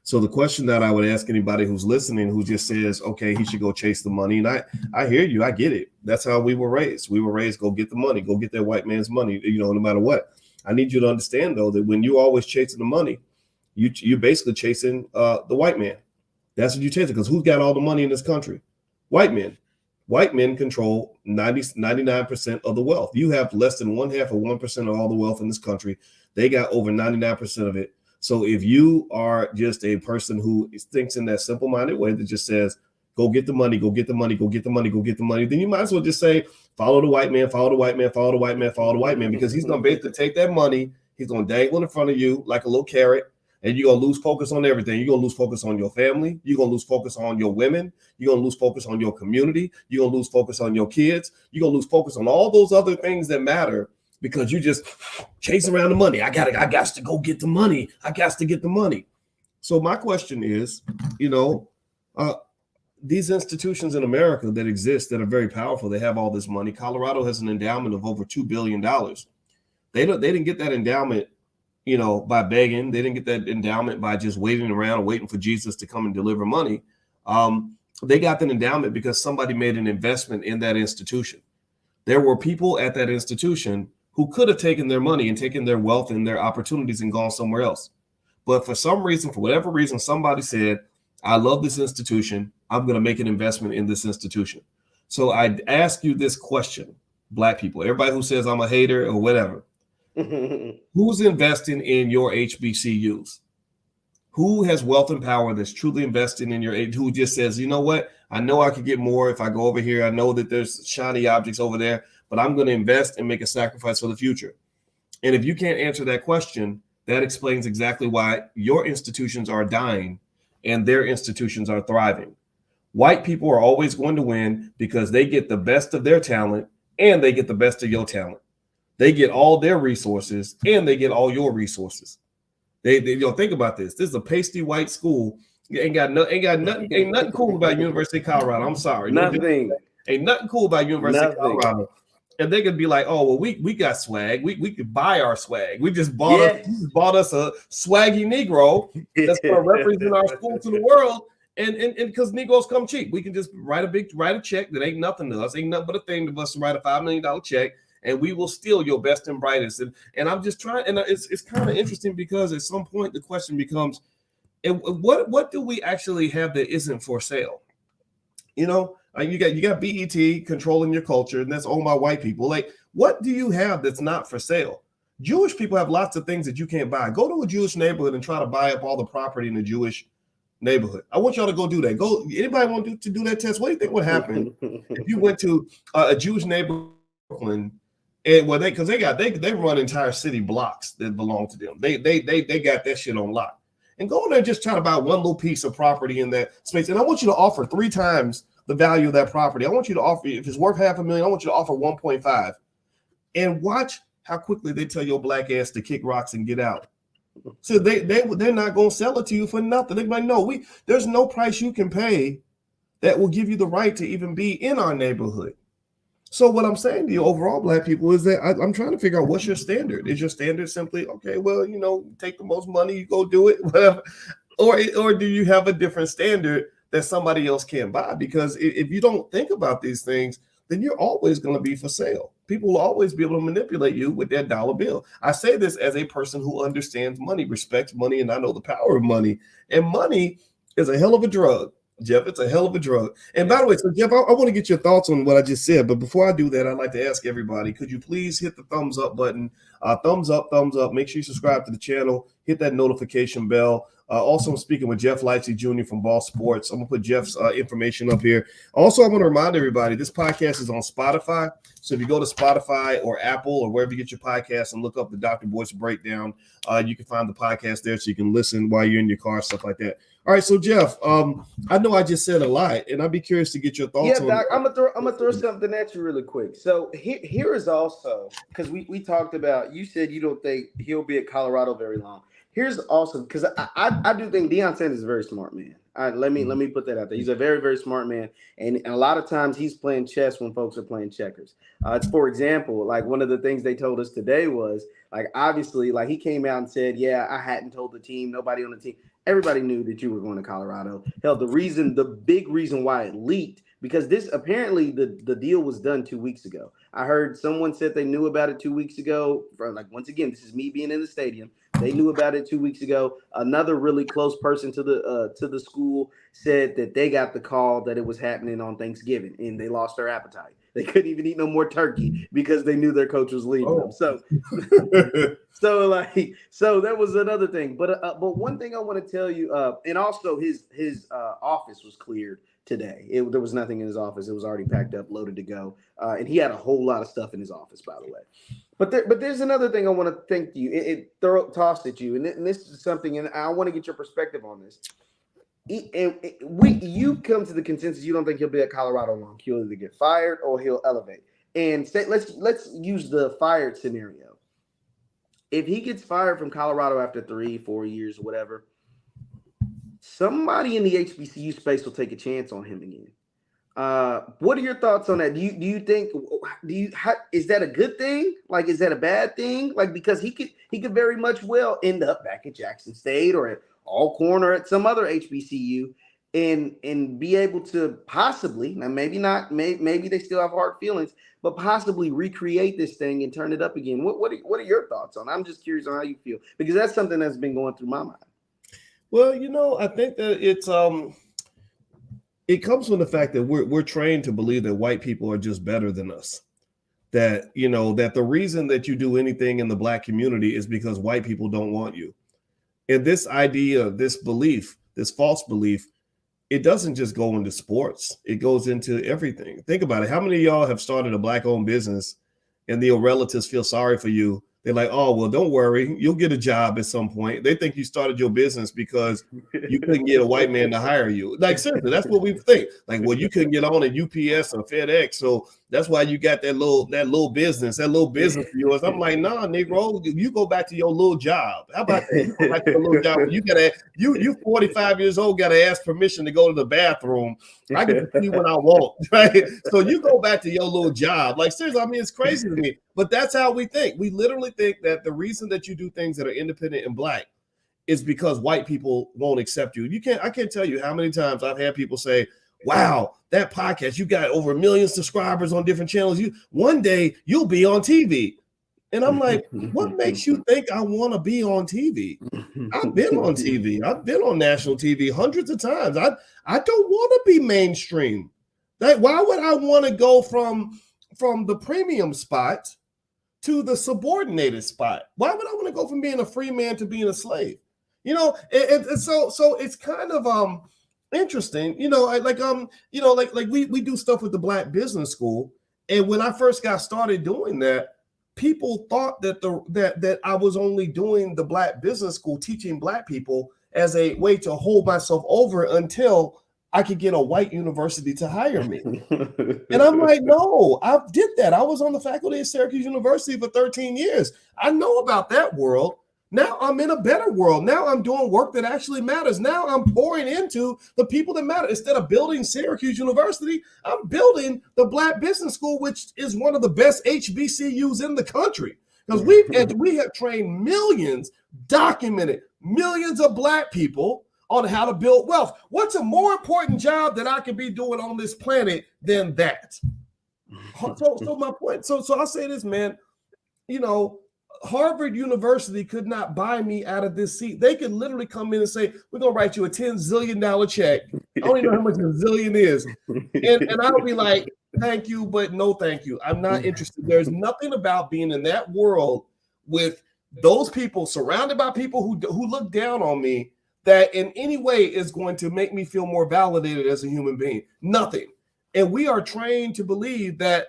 So the question that I would ask anybody who's listening, who just says, okay, he should go chase the money. And I hear you. I get it. That's how we were raised. We were raised, go get the money, go get that white man's money, no matter what. I need you to understand, though, that when you're always chasing the money, you're basically chasing the white man. That's what you're chasing, because who's got all the money in this country? White men. White men control 99% of the wealth. You have less than 1/2 of 1% of all the wealth in this country. They got over 99% of it. So if you are just a person who thinks in that simple-minded way that just says, go get the money, go get the money, go get the money, go get the money, then you might as well just say, follow the white man, follow the white man, follow the white man, follow the white man, because he's going to basically take that money, he's going to dangle in front of you like a little carrot, and you're going to lose focus on everything. You're going to lose focus on your family. You're going to lose focus on your women. You're going to lose focus on your community. You're going to lose focus on your kids. You're going to lose focus on all those other things that matter, because you just chase around the money. I got to go get the money. I got to get the money. So my question is, these institutions in America that exist that are very powerful, they have all this money. Colorado has an endowment of over $2 billion. They didn't get that endowment, by begging. They didn't get that endowment by just waiting around, waiting for Jesus to come and deliver money. They got that endowment because somebody made an investment in that institution. There were people at that institution who could have taken their money and taken their wealth and their opportunities and gone somewhere else. But for some reason, for whatever reason, somebody said, I love this institution. I'm going to make an investment in this institution. So I ask you this question, Black people, everybody who says I'm a hater or whatever, who's investing in your HBCUs? Who has wealth and power that's truly investing in your, who just says, you know what? I know I could get more if I go over here. I know that there's shiny objects over there, but I'm going to invest and make a sacrifice for the future. And if you can't answer that question, that explains exactly why your institutions are dying and their institutions are thriving. White people are always going to win because they get the best of their talent and they get the best of your talent. They get all their resources and they get all your resources. They think about this. This is a pasty white school. Ain't nothing cool about University of Colorado. I'm sorry. Nothing. Ain't nothing cool about University of Colorado. And they could be like, oh, well, we got swag. We could buy our swag. We just bought us a swaggy Negro that's going to represent our school to the world. And because Negroes come cheap, we can just write a check that ain't nothing to us. Ain't nothing but a thing to us to write a $5 million check. And we will steal your best and brightest. And I'm just trying, and it's kind of interesting because at some point the question becomes, what do we actually have that isn't for sale? You know, you got BET controlling your culture, and that's owned by white people. Like, what do you have that's not for sale? Jewish people have lots of things that you can't buy. Go to a Jewish neighborhood and try to buy up all the property in the Jewish neighborhood. I want y'all to go do that. Anybody want to do that test? What do you think would happen if you went to a Jewish neighborhood? And well, they run entire city blocks that belong to them. They got that shit on lock. And go in there and just try to buy one little piece of property in that space. And I want you to offer 3 times the value of that property. I want you to offer, if it's worth $500,000, I want you to offer 1.5. And watch how quickly they tell your black ass to kick rocks and get out. So they're not gonna sell it to you for nothing. They're like, no, there's no price you can pay that will give you the right to even be in our neighborhood. So what I'm saying to you overall, Black people, is that I'm trying to figure out what's your standard. Is your standard simply, okay, well, take the most money, you go do it, whatever, or do you have a different standard that somebody else can't buy? Because if you don't think about these things, then you're always going to be for sale. People will always be able to manipulate you with their dollar bill. I say this as a person who understands money, respects money, and I know the power of money. And money is a hell of a drug. Jeff, it's a hell of a drug. And by the way, so Jeff, I want to get your thoughts on what I just said. But before I do that, I'd like to ask everybody, could you please hit the thumbs up button? Thumbs up. Make sure you subscribe to the channel. Hit that notification bell. Also, I'm speaking with Jeff Lightsey Jr. from Ball Sports. I'm going to put Jeff's information up here. Also, I want to remind everybody, this podcast is on Spotify. So if you go to Spotify or Apple or wherever you get your podcast and look up the Dr. Boyce Breakdown, you can find the podcast there so you can listen while you're in your car, stuff like that. All right, so Jeff, I know I just said a lot, and I'd be curious to get your thoughts. Yeah, Doc, I'm gonna throw something at you really quick. So here is also, because we talked about, you said you don't think he'll be at Colorado very long. Here's also, because I do think Deion Sanders is a very smart man. Let me put that out there. He's a very, very smart man, and a lot of times he's playing chess when folks are playing checkers. For example, like one of the things they told us today was, like, obviously, like, he came out and said, yeah, I hadn't told the team, nobody on the team. Everybody knew that you were going to Colorado. Hell, the big reason why it leaked, because this apparently the deal was done 2 weeks ago. I heard someone said they knew about it 2 weeks ago. Like, once again, this is me being in the stadium. They knew about it 2 weeks ago. Another really close person to the school said that they got the call that it was happening on Thanksgiving, and they lost their appetite. They couldn't even eat no more turkey because they knew their coach was leaving them. So that was another thing. But one thing I want to tell you, and also his office was cleared today. There was nothing in his office. It was already packed up, loaded to go. And he had a whole lot of stuff in his office, by the way. But there's another thing I want to think to you. Tossed at you, and this is something, and I want to get your perspective on this. You come to the consensus you don't think he'll be at Colorado long. He'll either get fired or he'll elevate. And let's use the fired scenario. If he gets fired from Colorado after 3-4 years or whatever, somebody in the HBCU space will take a chance on him again. What are your thoughts on that? Do you think is that a good thing? Like, is that a bad thing? Like, because he could very much well end up back at Jackson State or at Alcorn or at some other HBCU. and be able to possibly, now maybe not, maybe they still have hard feelings, but possibly recreate this thing and turn it up again. What are your thoughts on it? I'm just curious on how you feel, because that's something that's been going through my mind. Well, I think that it comes from the fact that we're trained to believe that white people are just better than us. That that the reason that you do anything in the Black community is because white people don't want you. And this idea, this belief, this false belief, it doesn't just go into sports. It goes into everything. Think about it. How many of y'all have started a Black-owned business and your relatives feel sorry for you? They're like, oh, well, don't worry. You'll get a job at some point. They think you started your business because you couldn't get a white man to hire you. Like, seriously, that's what we think. Like, well, you couldn't get on at UPS or FedEx, so that's why you got that little business of yours. I'm like, nah, Negro, you go back to your little job. How about that? You go back to your little job. You 45 years old, gotta ask permission to go to the bathroom. I get to see what I want, right? So you go back to your little job. Like, seriously, I mean, it's crazy to me. But that's how we think. We literally think that the reason that you do things that are independent and Black is because white people won't accept you. I can't tell you how many times I've had people say, wow, that podcast, you got over 1 million subscribers on different channels. One day you'll be on TV. And I'm like, what makes you think I want to be on TV? I've been on TV. I've been on national TV hundreds of times. I don't want to be mainstream. Why would I want to go from the premium spot to the subordinated spot? Why would I want to go from being a free man to being a slave? So it's kind of interesting. We do stuff with the Black Business School, and when I first got started doing that, people thought that I was only doing the Black Business School, teaching Black people as a way to hold myself over until I could get a white university to hire me. And I'm like, no, I did that. I was on the faculty at Syracuse University for 13 years. I know about that world. Now I'm in a better world. Now I'm doing work that actually matters. Now I'm pouring into the people that matter. Instead of building Syracuse University, I'm building the Black Business School, which is one of the best HBCUs in the country. Because we have trained documented millions of Black people on how to build wealth. What's a more important job that I could be doing on this planet than that? So my point. So I'll say this, man. Harvard University could not buy me out of this seat. They could literally come in and say, we're going to write you a $10 zillion check. I don't even know how much a zillion is. And I'll be like, thank you, but no thank you. I'm not interested. There's nothing about being in that world with those people, surrounded by people who look down on me, that in any way is going to make me feel more validated as a human being. Nothing. And we are trained to believe that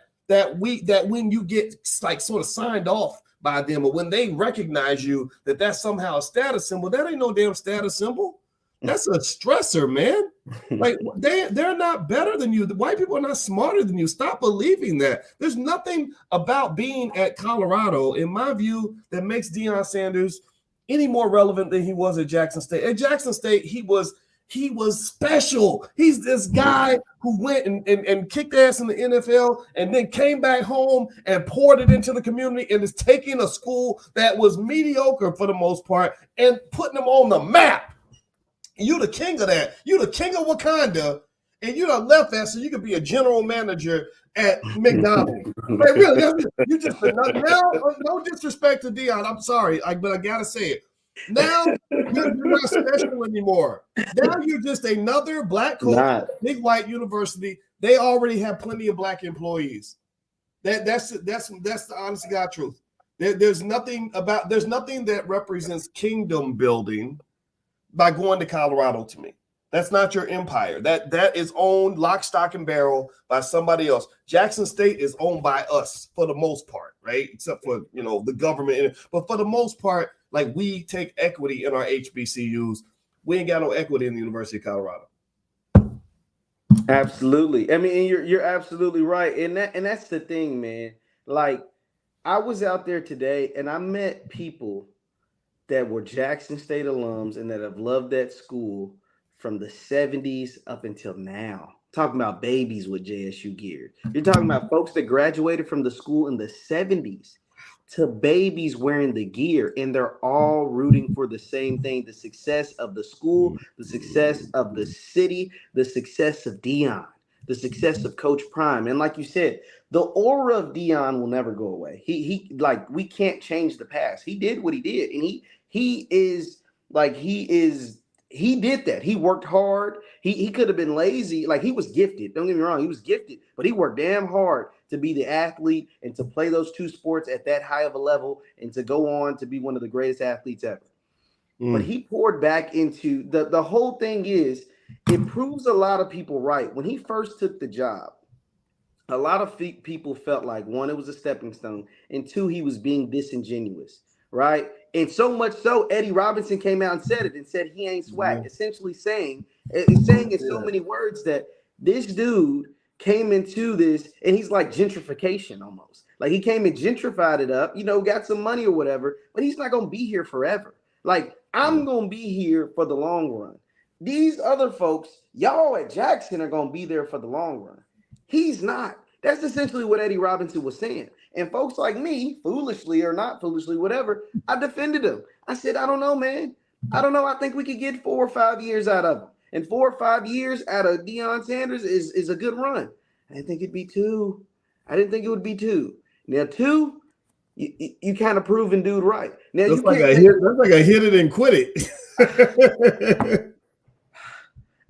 when you get like sort of signed off by them, or when they recognize you, that's somehow a status symbol. That ain't no damn status symbol. That's a stressor, man. Like they're not better than you. The white people are not smarter than you. Stop believing that. There's nothing about being at Colorado, in my view, that makes Deion Sanders any more relevant than he was at Jackson State. At Jackson State, he was special. He's this guy who went and kicked ass in the NFL and then came back home and poured it into the community and is taking a school that was mediocre for the most part and putting them on the map. You the king of that. You the king of Wakanda, and you done left that so you could be a general manager at McDonald's. Like, really, you just now. No disrespect to Deion. I'm sorry, but I gotta say it. Now you're not special anymore. Now you're just another Black coach, big white university. They already have plenty of Black employees. That's the honest to God truth. There's nothing that represents kingdom building by going to Colorado to me. That's not your empire. That is owned lock, stock, and barrel by somebody else. Jackson State is owned by us for the most part, right? Except for the government. But for the most part, like, we take equity in our HBCUs. We ain't got no equity in the University of Colorado. Absolutely. I mean, you're absolutely right. And that's the thing, man. Like, I was out there today and I met people that were Jackson State alums and that have loved that school from the 70s up until now. Talking about babies with JSU gear. You're talking about folks that graduated from the school in the 70s to babies wearing the gear, and they're all rooting for the same thing: the success of the school, the success of the city, the success of Deion, the success of Coach Prime. And like you said, the aura of Deion will never go away. He like, we can't change the past. He did what he did, and he is like, he did that. He worked hard. He could have been lazy. Like, he was gifted. Don't get me wrong. He was gifted, but he worked damn hard to be the athlete and to play those two sports at that high of a level and to go on to be one of the greatest athletes ever. But he poured back into the whole thing. Is it proves a lot of people right. When he first took the job, a lot of people felt like, one, it was a stepping stone, and two, he was being disingenuous, right? And so much so, Eddie Robinson came out and said it, and said he ain't swag, essentially saying in so many words that this dude came into this, and he's like gentrification almost. Like, he came and gentrified it up, got some money or whatever, but he's not going to be here forever. Like, I'm going to be here for the long run. These other folks, y'all at Jackson, are going to be there for the long run. He's not. That's essentially what Eddie Robinson was saying. And folks like me, foolishly or not foolishly, whatever, I defended him. I said, I don't know, man. I don't know. I think we could get 4 or 5 years out of him. And 4 or 5 years out of Deion Sanders is a good run. I didn't think it'd be 2. I didn't think it would be 2. Now, 2, you kind of proven dude right. Now, that's like a hit it and quit it.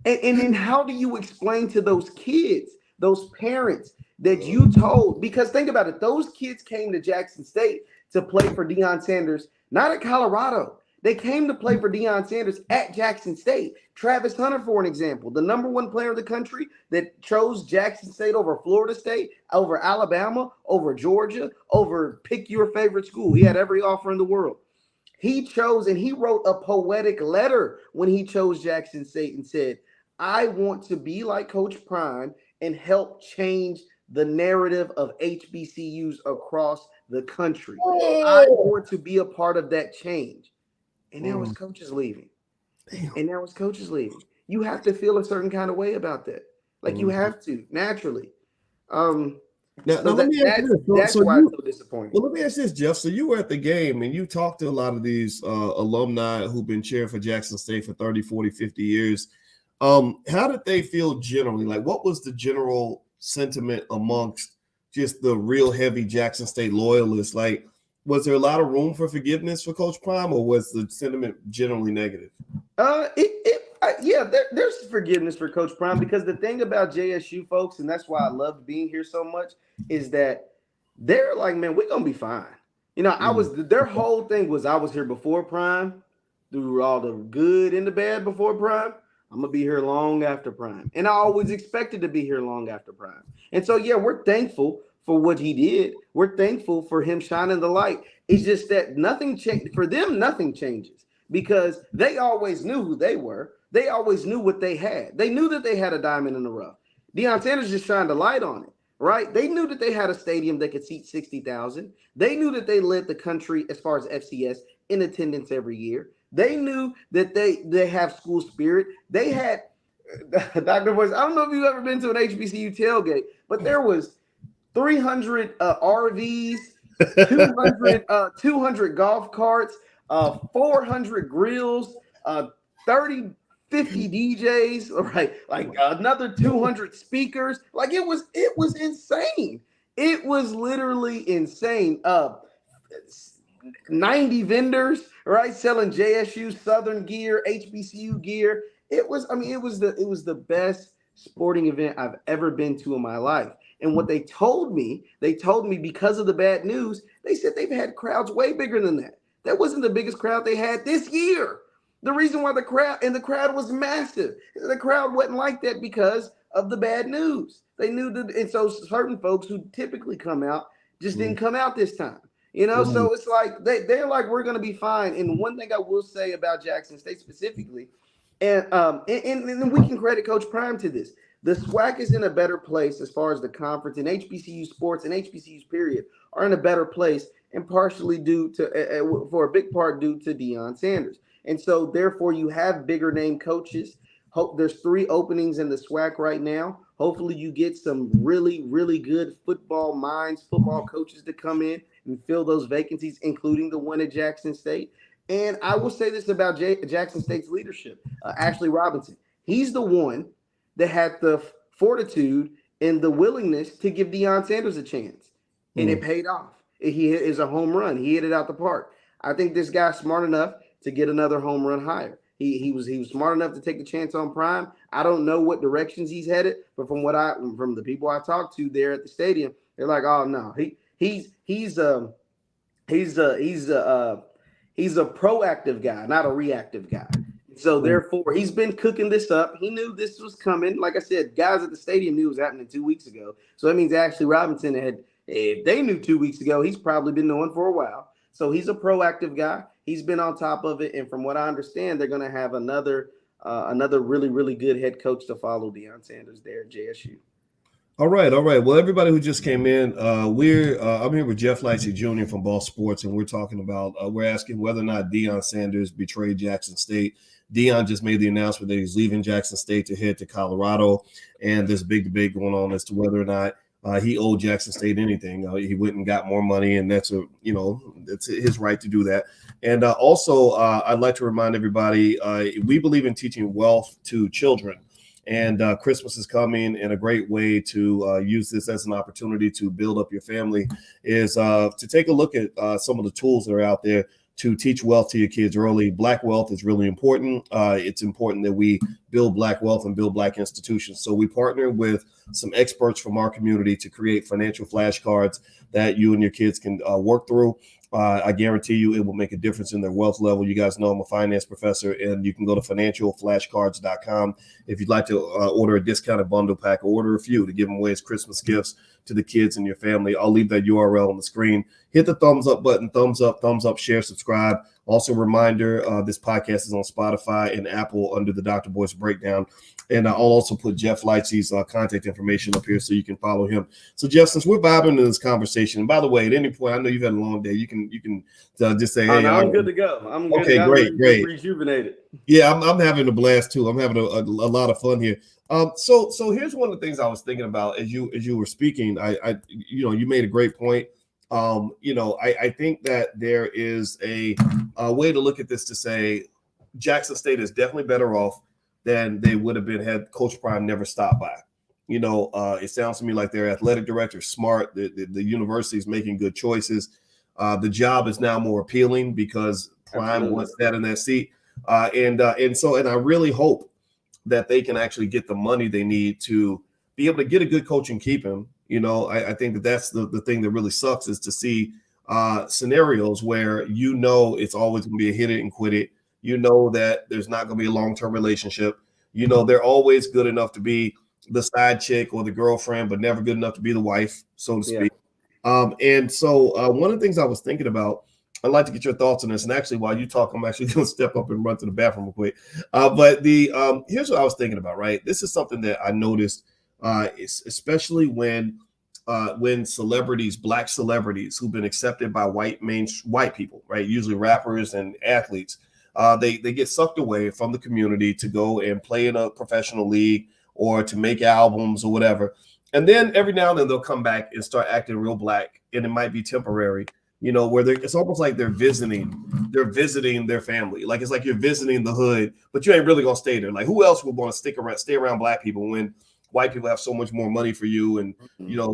And then how do you explain to those kids, those parents, that you told? Because think about it, those kids came to Jackson State to play for Deion Sanders, not at Colorado. They came to play for Deion Sanders at Jackson State. Travis Hunter, for an example, the #1 player in the country that chose Jackson State over Florida State, over Alabama, over Georgia, over pick your favorite school. He had every offer in the world. He chose, and he wrote a poetic letter when he chose Jackson State and said, I want to be like Coach Prime and help change the narrative of HBCUs across the country. I want to be a part of that change. And now his coach is leaving. You have to feel a certain kind of way about that. Like, you have to, naturally. That's why it's so disappointing. Well, let me ask this, Jeff. So you were at the game and you talked to a lot of these alumni who've been cheering for Jackson State for 30, 40, 50 years. How did they feel generally? Like, what was the general sentiment amongst just the real heavy Jackson State loyalists? Like, was there a lot of room for forgiveness for Coach Prime, or was the sentiment generally negative? There's forgiveness for Coach Prime, because the thing about JSU folks, and that's why I love being here so much, is that they're like, man, we're gonna be fine. Their whole thing was, I was here before Prime, through all the good and the bad before Prime. I'm gonna be here long after Prime, and I always expected to be here long after Prime. And so, yeah, we're thankful for what he did. We're thankful for him shining the light. It's just that nothing changed for them. Nothing changes, because they always knew who they were. They always knew what they had. They knew that they had a diamond in the rough. Deion Sanders just shined a light on it, right? They knew that they had a stadium that could seat 60,000. They knew that they led the country as far as FCS in attendance every year. They knew that they have school spirit. They had, Dr. Boyce, I don't know if you've ever been to an HBCU tailgate, but there was 300 RVs, 200 golf carts, 400 grills, 30, 50 DJs, right? Like another 200 speakers. Like, it was insane. It was literally insane. 90 vendors, right, selling JSU, Southern gear, HBCU gear. It was the best sporting event I've ever been to in my life. And what they told me because of the bad news, they said they've had crowds way bigger than that. That wasn't the biggest crowd they had this year. The reason why the crowd was massive. The crowd wasn't like that because of the bad news. They knew that, and so certain folks who typically come out just didn't come out this time. So it's like they're like, we're going to be fine. And one thing I will say about Jackson State specifically, and we can credit Coach Prime to this, the SWAC is in a better place as far as the conference, and HBCU sports and HBCUs period are in a better place, and partially due to, for a big part, due to Deion Sanders. And so therefore you have bigger name coaches. There's 3 openings in the SWAC right now. Hopefully you get some really, really good football minds, football coaches to come in and fill those vacancies, including the one at Jackson State. And I will say this about Jackson State's leadership, Ashley Robinson. He's the one that had the fortitude and the willingness to give Deion Sanders a chance, and it paid off. He is a home run. He hit it out the park. I think this guy's smart enough to get another home run higher. He was smart enough to take the chance on Prime. I don't know what directions he's headed, but from the people I talked to there at the stadium, they're like, oh no, he's a proactive guy, not a reactive guy. So therefore, he's been cooking this up. He knew this was coming. Like I said, guys at the stadium knew it was happening 2 weeks ago. So that means Ashley Robinson if they knew 2 weeks ago, he's probably been knowing for a while. So he's a proactive guy. He's been on top of it. And from what I understand, they're going to have another really, really good head coach to follow Deion Sanders there at JSU. All right. Well, everybody who just came in, I'm here with Jeff Lightsey Jr. from Ball Sports, and we're talking about we're asking whether or not Deion Sanders betrayed Jackson State. Deion just made the announcement that he's leaving Jackson State to head to Colorado, and there's a big debate going on as to whether or not he owed Jackson State anything. He went and got more money, and that's it's his right to do that. And also, I'd like to remind everybody, we believe in teaching wealth to children. And Christmas is coming, and a great way to use this as an opportunity to build up your family is to take a look at some of the tools that are out there to teach wealth to your kids early. Black wealth is really important. It's important that we build Black wealth and build Black institutions. So we partner with some experts from our community to create financial flashcards that you and your kids can work through. I guarantee you it will make a difference in their wealth level. You guys know I'm a finance professor, and you can go to financialflashcards.com if you'd like to order a discounted bundle pack or order a few to give them away as Christmas gifts to the kids and your family. I'll leave that URL on the screen. Hit the thumbs up button, thumbs up, share, subscribe. Also, reminder, this podcast is on Spotify and Apple under the Dr. Boyce Breakdown. And I'll also put Jeff Lightsey's contact information up here so you can follow him. So, Jeff, since we're vibing in this conversation, and by the way, at any point, I know you've had a long day. You can just say, "Hey, I'm good to go. I'm good. Okay, great. Rejuvenated. Yeah, I'm having a blast too. I'm having a lot of fun here. So here's one of the things I was thinking about as you were speaking. You made a great point. I think that there is a way to look at this to say Jackson State is definitely better off than they would have been had Coach Prime never stopped by. It sounds to me like their athletic director is smart. The university is making good choices. The job is now more appealing because Prime wants that in that seat. And I really hope that they can actually get the money they need to be able to get a good coach and keep him. I think that's the thing that really sucks is to see scenarios where it's always going to be a hit it and quit it. That there's not going to be a long-term relationship. They're always good enough to be the side chick or the girlfriend, but never good enough to be the wife, so to speak. And so one of the things I was thinking about, I'd like to get your thoughts on this. And actually, while you talk, I'm actually going to step up and run to the bathroom real quick. But here's what I was thinking about, right? This is something that I noticed, especially when celebrities, Black celebrities who've been accepted by white people, right? Usually rappers and athletes, they get sucked away from the community to go and play in a professional league or to make albums or whatever. And then every now and then they'll come back and start acting real Black, and it might be temporary, where it's almost like they're visiting their family. Like it's like you're visiting the hood, but you ain't really gonna stay there. Like who else would want to stay around Black people when white people have so much more money for you and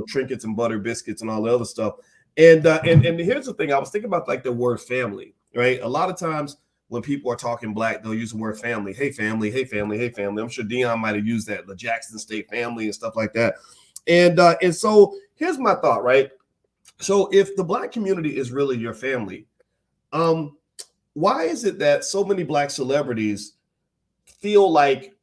trinkets and butter biscuits and all the other stuff. And here's the thing, I was thinking about like the word family, right? A lot of times when people are talking Black, they'll use the word family. Hey, family, hey, family, hey, family. I'm sure Deion might have used that, the Jackson State family and stuff like that. And so here's my thought, right? So if the Black community is really your family, why is it that so many Black celebrities feel like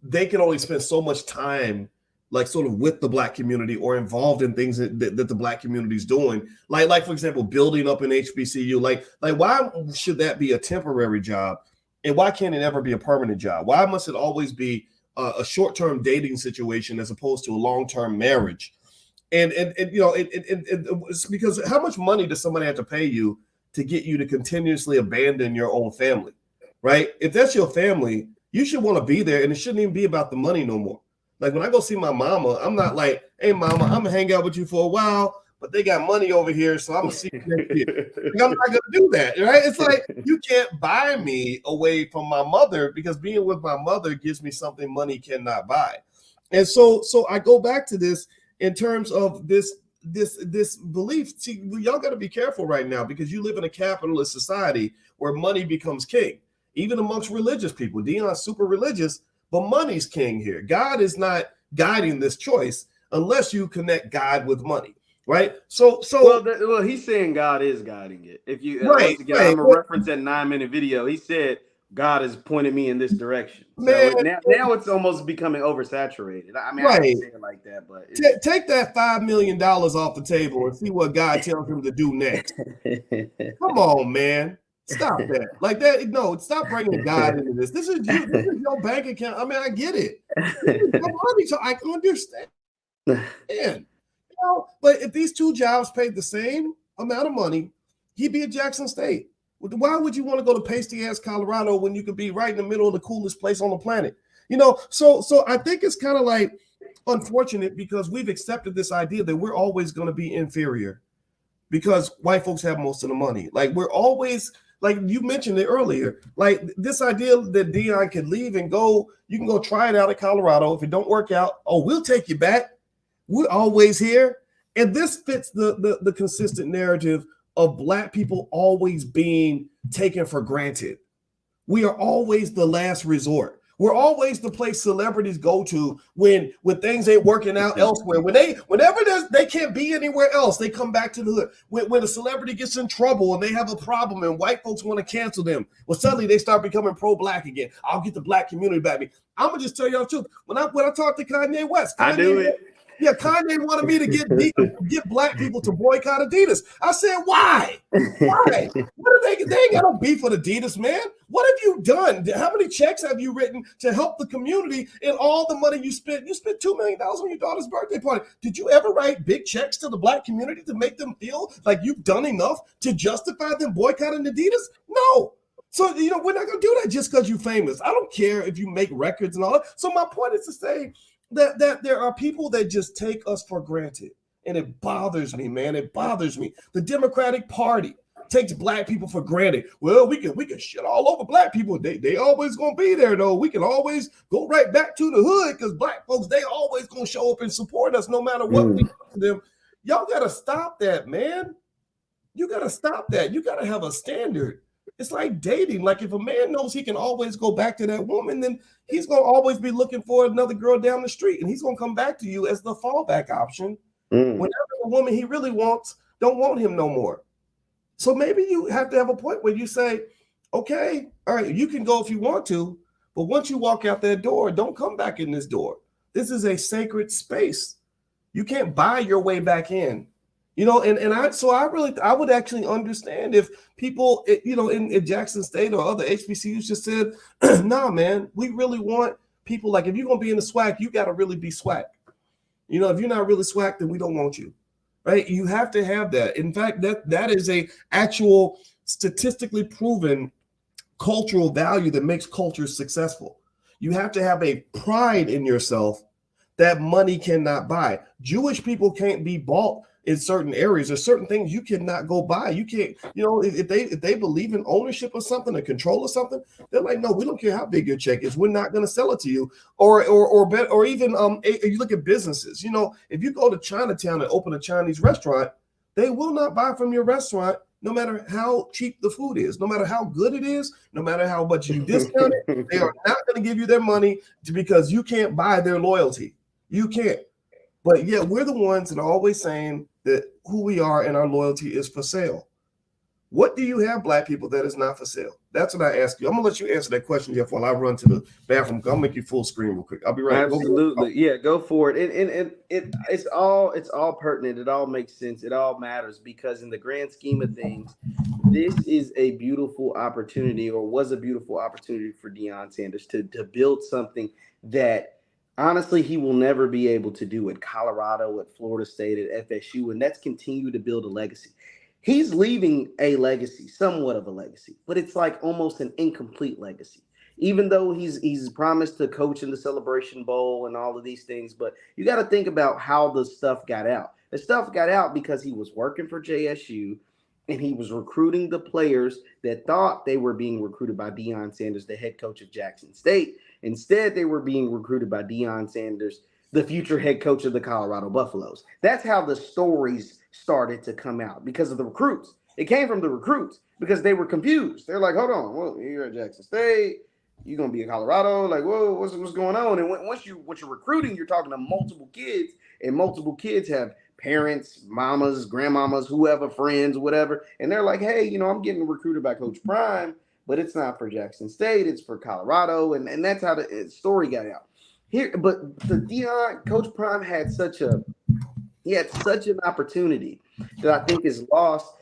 they can only spend so much time like sort of with the Black community or involved in things that the Black community is doing? Like for example, building up an HBCU. Like why should that be a temporary job? And why can't it ever be a permanent job? Why must it always be a short-term dating situation as opposed to a long-term marriage? And it's because how much money does somebody have to pay you to get you to continuously abandon your own family, right? If that's your family, you should want to be there, and it shouldn't even be about the money no more. Like when I go see my mama, I'm not like, hey, mama, I'm going to hang out with you for a while, but they got money over here, so I'm gonna see you next year. Like, I'm not gonna do that, right? It's like you can't buy me away from my mother, because being with my mother gives me something money cannot buy. And so I go back to this in terms of this belief. See, y'all got to be careful right now, because you live in a capitalist society where money becomes king, even amongst religious people. Deion's super religious, but money's king here. God is not guiding this choice unless you connect God with money, right? So well, he's saying God is guiding it. If you once again, I'm gonna reference that 9-minute video. He said God has pointed me in this direction. Man, so now it's almost becoming oversaturated. I mean, I don't say it like that, but take that $5 million off the table and see what God tells him to do next. Come on, man. Stop that. Like that. No, stop bringing God into this. This is you. This is your bank account. I mean, I get it. This is your money, so I can understand. But if these two jobs paid the same amount of money, he'd be at Jackson State. Why would you want to go to pasty-ass Colorado when you could be right in the middle of the coolest place on the planet? So I think it's kind of like unfortunate, because we've accepted this idea that we're always going to be inferior because white folks have most of the money. Like, we're always, like you mentioned it earlier, like this idea that Deion could leave and go, you can go try it out at Colorado. If it don't work out, we'll take you back. We're always here. And this fits the consistent narrative of Black people always being taken for granted. We are always the last resort. We're always the place celebrities go to when things ain't working out elsewhere. Whenever they can't be anywhere else, they come back to the hood. When a celebrity gets in trouble and they have a problem and white folks want to cancel them, well, suddenly they start becoming pro-Black again. I'll get the Black community back. I'm gonna just tell y'all the truth. When I talked to Kanye West, I do it. Yeah, Kanye wanted me to get Black people to boycott Adidas. I said, why? Why? What are they ain't got no beef with Adidas, man. What have you done? How many checks have you written to help the community, and all the money you spent? You spent $2 million on your daughter's birthday party. Did you ever write big checks to the Black community to make them feel like you've done enough to justify them boycotting Adidas? No. So, we're not going to do that just because you're famous. I don't care if you make records and all that. So my point is to say that there are people that just take us for granted. And it bothers me, man. It bothers me. The Democratic Party takes Black people for granted. Well, we can shit all over Black people. They always gonna be there, though. We can always go right back to the hood, because Black folks, they always gonna show up and support us no matter what we do to them. Y'all gotta stop that, man. You gotta stop that. You gotta have a standard. It's like dating. Like, if a man knows he can always go back to that woman, then he's gonna always be looking for another girl down the street, and he's gonna come back to you as the fallback option whenever the woman he really wants don't want him no more. So maybe you have to have a point where you say, okay, all right, you can go if you want to, but once you walk out that door, don't come back in this door. This is a sacred space. You can't buy your way back in. I would actually understand if people, in Jackson State or other HBCUs just said, nah, man, we really want people, like, if you're going to be in the SWAC, you got to really be SWAC. If you're not really SWAC, then we don't want you, right? You have to have that. In fact, that is a actual statistically proven cultural value that makes culture successful. You have to have a pride in yourself that money cannot buy. Jewish people can't be bought in certain areas. There's certain things you cannot go buy. You can't, if they believe in ownership of something, or control of something, they're like, no, we don't care how big your check is. We're not going to sell it to you. Or even you look at businesses. If you go to Chinatown and open a Chinese restaurant, they will not buy from your restaurant, no matter how cheap the food is, no matter how good it is, no matter how much you discount it. They are not going to give you their money because you can't buy their loyalty. You can't. But yet we're the ones that are always saying that who we are and our loyalty is for sale. What do you have, Black people, that is not for sale? That's what I ask you. I'm gonna let you answer that question, Jeff, while I run to the bathroom. I'll make you full screen real quick. I'll be right. Absolutely, yeah, go for it. And it's all pertinent. It all makes sense. It all matters, because in the grand scheme of things, this is a beautiful opportunity, or was a beautiful opportunity for Deion Sanders to build something that, honestly, he will never be able to do at Colorado, at Florida State, at FSU, and that's continue to build a legacy. He's leaving a legacy, somewhat of a legacy, but it's like almost an incomplete legacy. Even though he's promised to coach in the Celebration Bowl and all of these things, but you got to think about how the stuff got out. The stuff got out because he was working for JSU and he was recruiting the players that thought they were being recruited by Deion Sanders, the head coach of Jackson State. Instead, they were being recruited by Deion Sanders, the future head coach of the Colorado Buffaloes. That's how the stories started to come out because of the recruits. It came from the recruits because they were confused. They're like, hold on, well, you're at Jackson State. You're going to be in Colorado. Like, whoa, what's going on? And once you're recruiting, you're talking to multiple kids, and multiple kids have parents, mamas, grandmamas, whoever, friends, whatever. And they're like, hey, I'm getting recruited by Coach Prime, but it's not for Jackson State. It's for Colorado. And that's how the story got out. Here, but the Coach Prime had such an opportunity that I think is lost.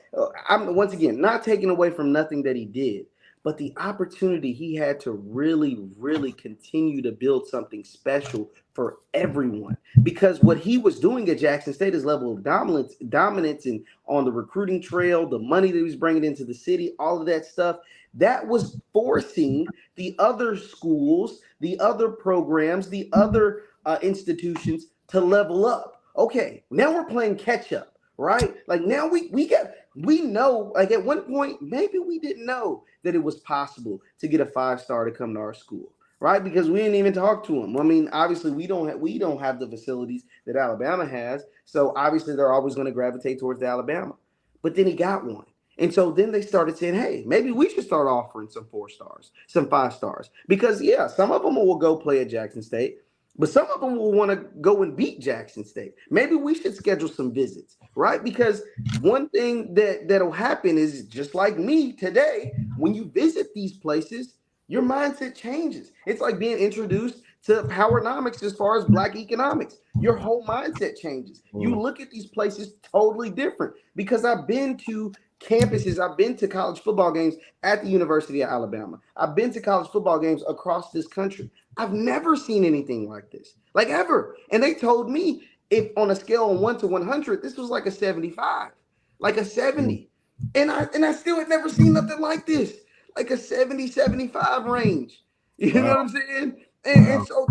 I'm once again not taking away from nothing that he did, but the opportunity he had to really, really continue to build something special for everyone. Because what he was doing at Jackson State, his level of dominance and on the recruiting trail, the money that he was bringing into the city, all of that stuff, that was forcing the other schools, the other programs, the other institutions to level up. Okay, now we're playing catch up, right? Like now we know, like at one point, maybe we didn't know that it was possible to get a 5-star to come to our school, right? Because we didn't even talk to him. I mean, obviously we don't have the facilities that Alabama has, so obviously they're always going to gravitate towards the Alabama. But then he got one. And so then they started saying, hey, maybe we should start offering some 4 stars, some 5 stars. Because, yeah, some of them will go play at Jackson State, but some of them will want to go and beat Jackson State. Maybe we should schedule some visits, right? Because one thing that'll happen is just like me today, when you visit these places, your mindset changes. It's like being introduced to powernomics as far as Black economics. Your whole mindset changes. You look at these places totally different because I've been to campuses. I've been to college football games at the University of Alabama. I've been to college football games across this country. I've never seen anything like this, like ever. And they told me if on a scale of 1 to 100, this was like a 75, like a 70. And I still had never seen nothing like this, like a 70, 75 range. You know what I'm saying? And so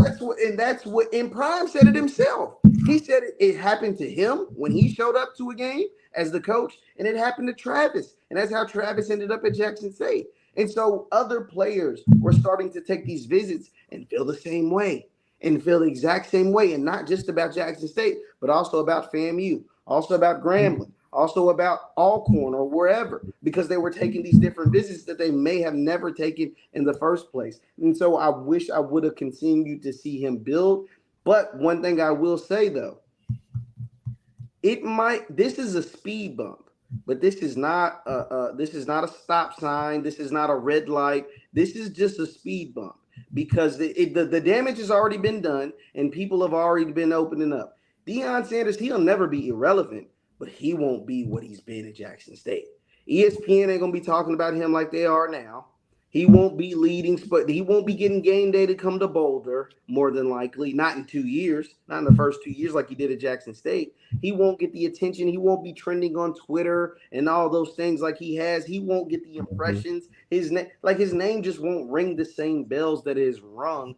that's what and Prime said it himself. He said it happened to him when he showed up to a game as the coach, and it happened to Travis. And that's how Travis ended up at Jackson State. And so other players were starting to take these visits and feel the same way and feel the exact same way. And not just about Jackson State, but also about FAMU, also about Grambling, also about Alcorn or wherever, because they were taking these different visits that they may have never taken in the first place. And so I wish I would have continued to see him build. But one thing I will say, though, this is a speed bump, but this is not a stop sign. This is not a red light. This is just a speed bump because the damage has already been done and people have already been opening up. Deion Sanders, he'll never be irrelevant, but he won't be what he's been at Jackson State. ESPN ain't going to be talking about him like they are now. He won't be leading, but he won't be getting game day to come to Boulder, more than likely. Not in 2 years, not in the first 2 years like he did at Jackson State. He won't get the attention. He won't be trending on Twitter and all those things like he has. He won't get the impressions. His name just won't ring the same bells that it has rung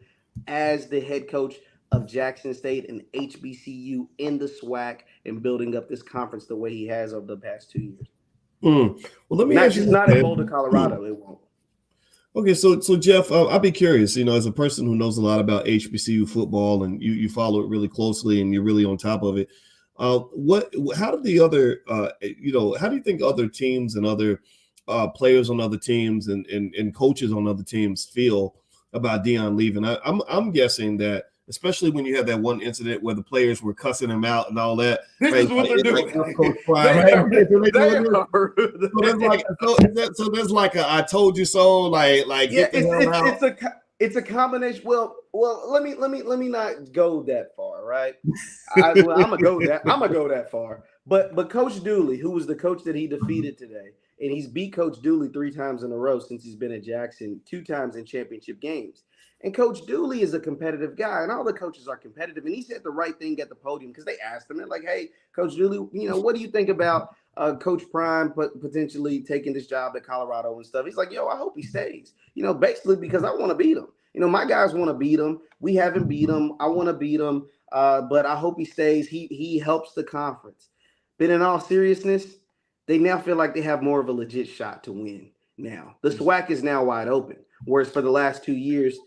as the head coach of Jackson State and HBCU in the SWAC and building up this conference the way he has over the past 2 years. Well, let me ask you. Not in Boulder, Colorado. It won't. Okay, so Jeff, I'll be curious, as a person who knows a lot about HBCU football and you follow it really closely and you're really on top of it. How do the other, how do you think other teams and other players on other teams and coaches on other teams feel about Deion leaving? I'm guessing that, especially when you had that one incident where the players were cussing him out and all that. This is what they're doing. So there's like a "I told you so." Like yeah, it's a combination. Well, let me not go that far, right? I'm gonna go that far. But Coach Dooley, who was the coach that he defeated today, and he's beat Coach Dooley 3 times in a row since he's been at Jackson, 2 times in championship games. And Coach Dooley is a competitive guy, and all the coaches are competitive. And he said the right thing at the podium because they asked him, like, hey, Coach Dooley, what do you think about Coach Prime potentially taking this job at Colorado and stuff? He's like, yo, I hope he stays, basically because I want to beat him. My guys want to beat him. We haven't beat him. I want to beat him, but I hope he stays. He helps the conference. But in all seriousness, they now feel like they have more of a legit shot to win now. The SWAC is now wide open, whereas for the last 2 years,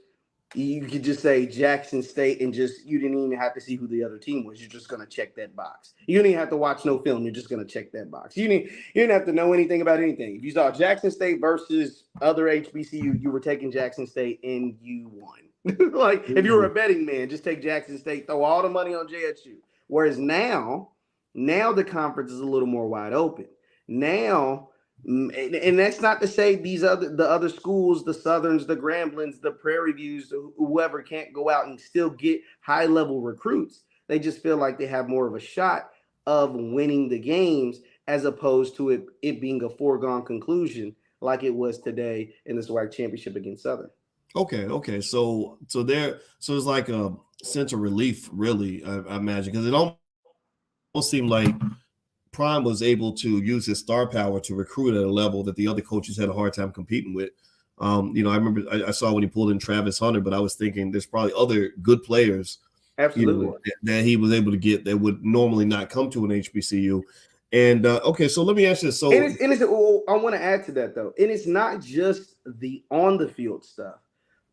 you could just say Jackson State and you didn't even have to see who the other team was. You're just going to check that box. You didn't even have to watch no film. You're just going to check that box. You didn't have to know anything about anything. If you saw Jackson State versus other HBCU, you were taking Jackson State and you won. If you were a betting man, just take Jackson State, throw all the money on JSU. Whereas now the conference is a little more wide open. Now, and that's not to say the other schools, the Southerns, the Gramblins, the Prairie Views, whoever can't go out and still get high-level recruits. They just feel like they have more of a shot of winning the games as opposed to it being a foregone conclusion like it was today in the SWAC championship against Southern. Okay. So it's like a sense of relief, really, I imagine, because it almost seemed like Prime was able to use his star power to recruit at a level that the other coaches had a hard time competing with. I remember I saw when he pulled in Travis Hunter, but I was thinking there's probably other good players, absolutely, that he was able to get that would normally not come to an HBCU. And so let me ask you this. So, I want to add to that though, and it's not just the on the field stuff.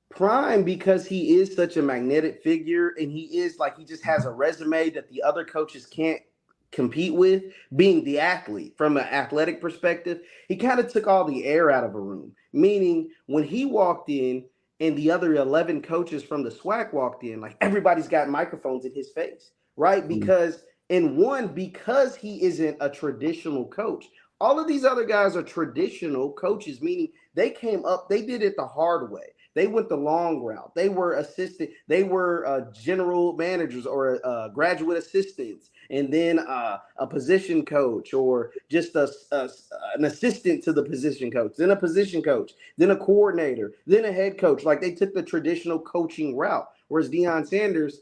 Prime, because he is such a magnetic figure, and he just has a resume that the other coaches can't compete with, being the athlete from an athletic perspective, he kind of took all the air out of a room. Meaning when he walked in and the other 11 coaches from the SWAC walked in, like everybody's got microphones in his face, right? Because he isn't a traditional coach. All of these other guys are traditional coaches, meaning they came up, they did it the hard way. They went the long route. They were general managers or graduate assistants, and then a position coach or just an assistant to the position coach, then a position coach, then a coordinator, then a head coach. Like they took the traditional coaching route, whereas Deion Sanders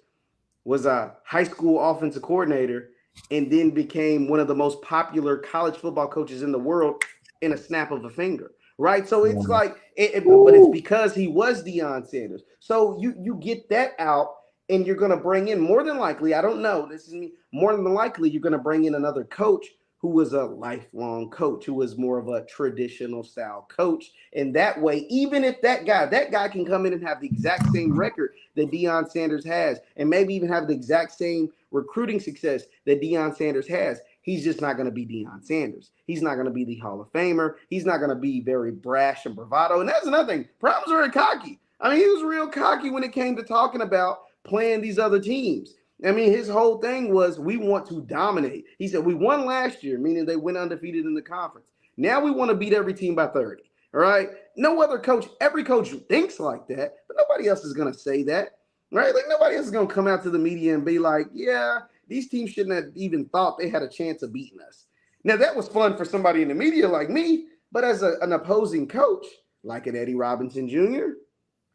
was a high school offensive coordinator and then became one of the most popular college football coaches in the world in a snap of a finger. Right. So it's but it's because he was Deion Sanders. So you get that out and you're going to bring in more than likely. I don't know. This is me. More than likely, you're going to bring in another coach who was a lifelong coach, who was more of a traditional style coach. And that way, even if that guy can come in and have the exact same record that Deion Sanders has, and maybe even have the exact same recruiting success that Deion Sanders has, he's just not going to be Deion Sanders. He's not going to be the Hall of Famer. He's not going to be very brash and bravado. And that's another thing. Prime was very cocky. I mean, he was real cocky when it came to talking about playing these other teams. I mean, his whole thing was, we want to dominate. He said, we won last year, meaning they went undefeated in the conference. Now we want to beat every team by 30. All right. No other coach, every coach thinks like that, but nobody else is going to say that. Right. Like nobody else is going to come out to the media and be like, yeah, these teams shouldn't have even thought they had a chance of beating us. Now, that was fun for somebody in the media like me, but as an opposing coach, like an Eddie Robinson Jr.,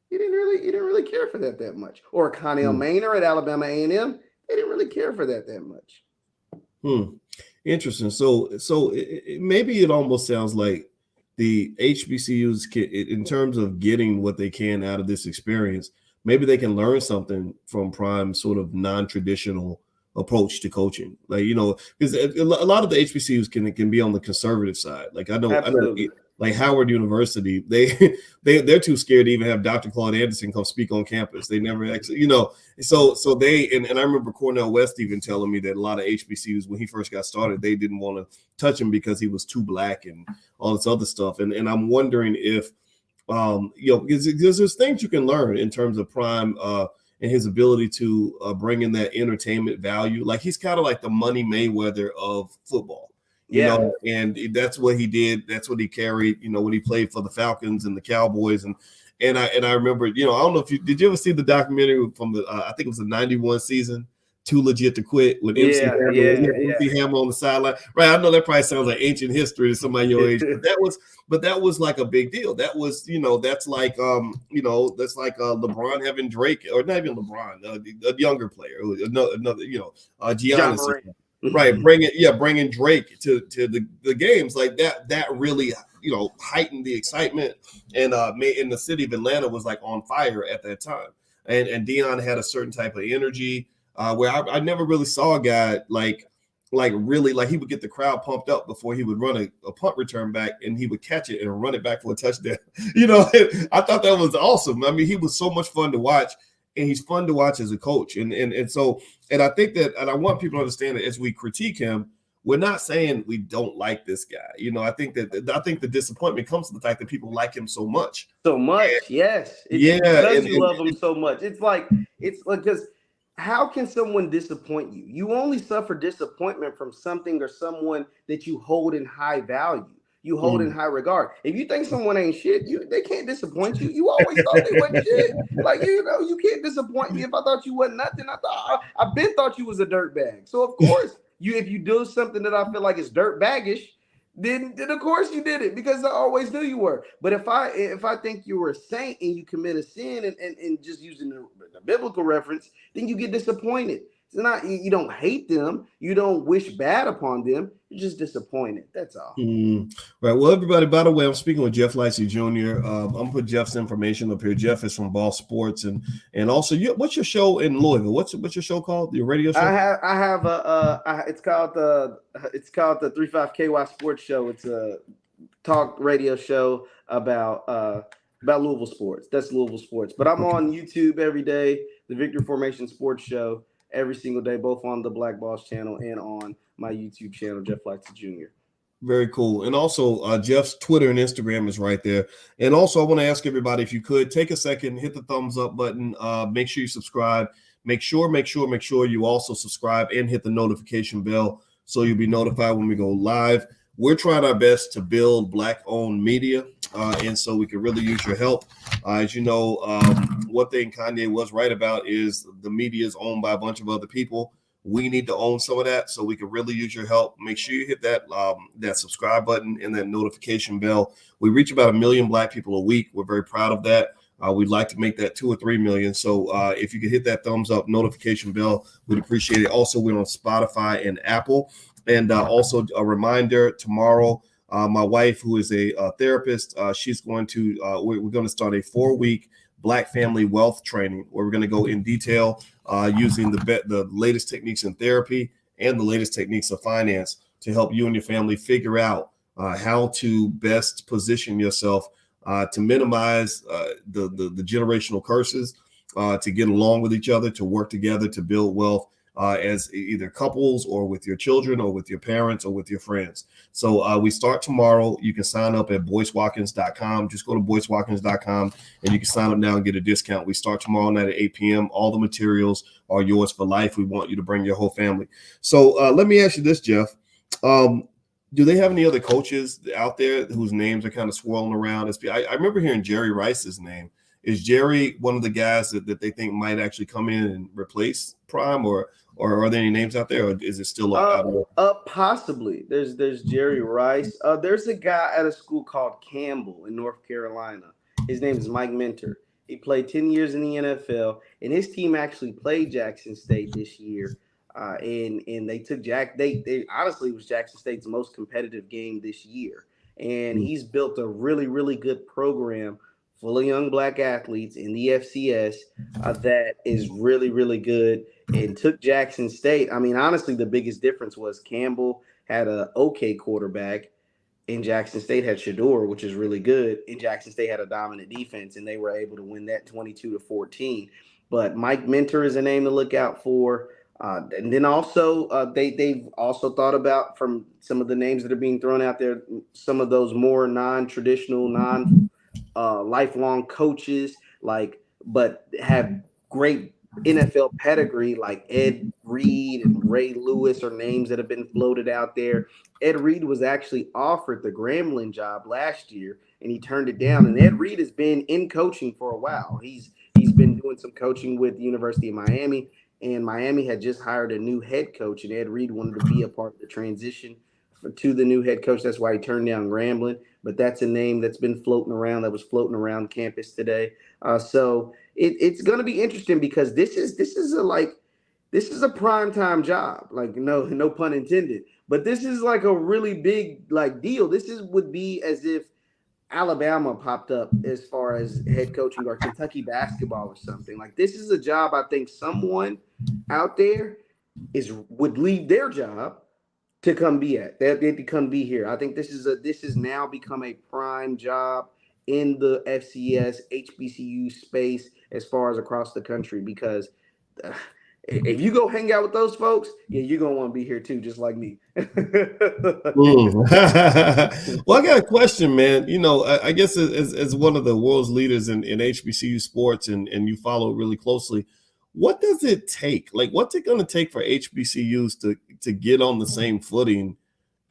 he didn't really care for that much. Or Connell Maynor at Alabama A&M, they didn't really care for that much. Interesting. So maybe it almost sounds like the HBCUs, in terms of getting what they can out of this experience, maybe they can learn something from Prime's sort of non-traditional approach to coaching. Like, because a lot of the HBCUs can be on the conservative side. Like I know like Howard University, they're too scared to even have Dr. Claude Anderson come speak on campus. They never actually, so they, and I remember Cornell West even telling me that a lot of HBCUs, when he first got started, they didn't want to touch him because he was too black and all this other stuff. And I'm wondering if, because there's things you can learn in terms of Prime and his ability to bring in that entertainment value. Like he's kind of like the Money Mayweather of football. And that's what he did. That's what he carried, when he played for the Falcons and the Cowboys. And I remember, I don't know if did you ever see the documentary from the, I think it was the 91 season, Too Legit to Quit, with MC Hammer on the sideline. Right. I know that probably sounds like ancient history to somebody your age, but that was like a big deal. That was, that's like, that's like LeBron having Drake, or not even LeBron, a younger player, another, Giannis. Right, bringing Drake to the games like that. That really, heightened the excitement, and in the city of Atlanta was like on fire at that time. And Deion had a certain type of energy where I never really saw a guy like really like he would get the crowd pumped up before he would run a punt return back, and he would catch it and run it back for a touchdown. I thought that was awesome. I mean, he was so much fun to watch, and he's fun to watch as a coach. And I think that, and I want people to understand that as we critique him, we're not saying we don't like this guy. I think the disappointment comes from the fact that people like him so much. So much, yes. It's because you love him so much. It's like because how can someone disappoint you? You only suffer disappointment from something or someone that you hold in high value. You hold in high regard. If you think someone ain't shit, they can't disappoint you. You always thought they wasn't shit. Like, you can't disappoint me. If I thought you wasn't nothing, I've been thought you was a dirtbag. So of course, if you do something that I feel like is dirtbaggish, then of course you did it, because I always knew you were. But if I think you were a saint and you commit a sin and just using the biblical reference, then you get disappointed. It's not, you don't hate them, you don't wish bad upon them, you're just disappointed. That's all. Right. Well, everybody, by the way, I'm speaking with Jeff Lightsey Jr. I'm gonna put Jeff's information up here. Jeff is from Ball Sports, and also, what's your show in Louisville? What's your show called? Your radio show? I have it's called the 35KY Sports Show. It's a talk radio show about Louisville sports. That's Louisville sports. But I'm on YouTube every day, the Victory Formation Sports Show, every single day, both on the Black Boss channel and on my YouTube channel, Jeff Lightsey Jr. Very cool. And also, Jeff's Twitter and Instagram is right there. And also, I want to ask everybody, if you could take a second, hit the thumbs up button. Make sure you subscribe. Make sure you also subscribe and hit the notification bell so you'll be notified when we go live. We're trying our best to build Black-owned media, and so we can really use your help. As you know, one thing Kanye was right about is the media is owned by a bunch of other people. We need to own some of that, so we can really use your help. Make sure you hit that subscribe button and that notification bell. We reach about 1 million Black people a week. We're very proud of that. We'd like to make that 2 or 3 million. So if you could hit that thumbs up, notification bell, we'd appreciate it. Also, we're on Spotify and Apple. And also a reminder, tomorrow, my wife, who is a therapist, she's going to, we're going to start a 4-week Black family wealth training where we're going to go in detail using the latest techniques in therapy and the latest techniques of finance to help you and your family figure out how to best position yourself to minimize the generational curses, to get along with each other, to work together, to build wealth. As either couples or with your children or with your parents or with your friends. So we start tomorrow. You can sign up at boycewatkins.com. Just go to boycewatkins.com and you can sign up now and get a discount. We start tomorrow night at 8 p.m. All the materials are yours for life. We want you to bring your whole family. So let me ask you this, Jeff. Do they have any other coaches out there whose names are kind of swirling around? I remember hearing Jerry Rice's name. Is Jerry one of the guys that they think might actually come in and replace Prime, or are there any names out there, or is it still possibly? There's Jerry Rice. There's a guy at a school called Campbell in North Carolina. His name is Mike Minter. He played 10 years in the NFL, and his team actually played Jackson State this year. And they took they honestly, it was Jackson State's most competitive game this year. And he's built a really, really good program full of young Black athletes in the FCS that is really, really good, and took Jackson State. I mean, honestly, the biggest difference was Campbell had an okay quarterback, and Jackson State had Shador, which is really good, and Jackson State had a dominant defense, and they were able to win that 22-14. But Mike Minter is a name to look out for. And then also they've also thought about, from some of the names that are being thrown out there, some of those more non-traditional, lifelong coaches, but have great NFL pedigree, like Ed Reed and Ray Lewis are names that have been floated out there. Ed Reed was actually offered the Grambling job last year, and he turned it down. And Ed Reed has been in coaching for a while. He's been doing some coaching with the University of Miami, and Miami had just hired a new head coach, and Ed Reed wanted to be a part of the transition to the new head coach. That's why he turned down Grambling. But that's a name that's been floating around, that was floating around campus today. So it's going to be interesting, because this is a primetime job. Like, no pun intended. But this is like a really big deal. Would be as if Alabama popped up as far as head coaching or Kentucky basketball or something. Like this is a job I think someone out there would leave their job to come be at. They to come be here. I think this has now become a prime job in the FCS HBCU space as far as across the country because uh, if you go hang out with those folks, yeah, you're gonna want to be here too, just like me. Well, I got a question, man. I guess as one of the world's leaders in HBCU sports and you follow it really closely, what does it take? Like, what's it going to take for HBCUs to get on the same footing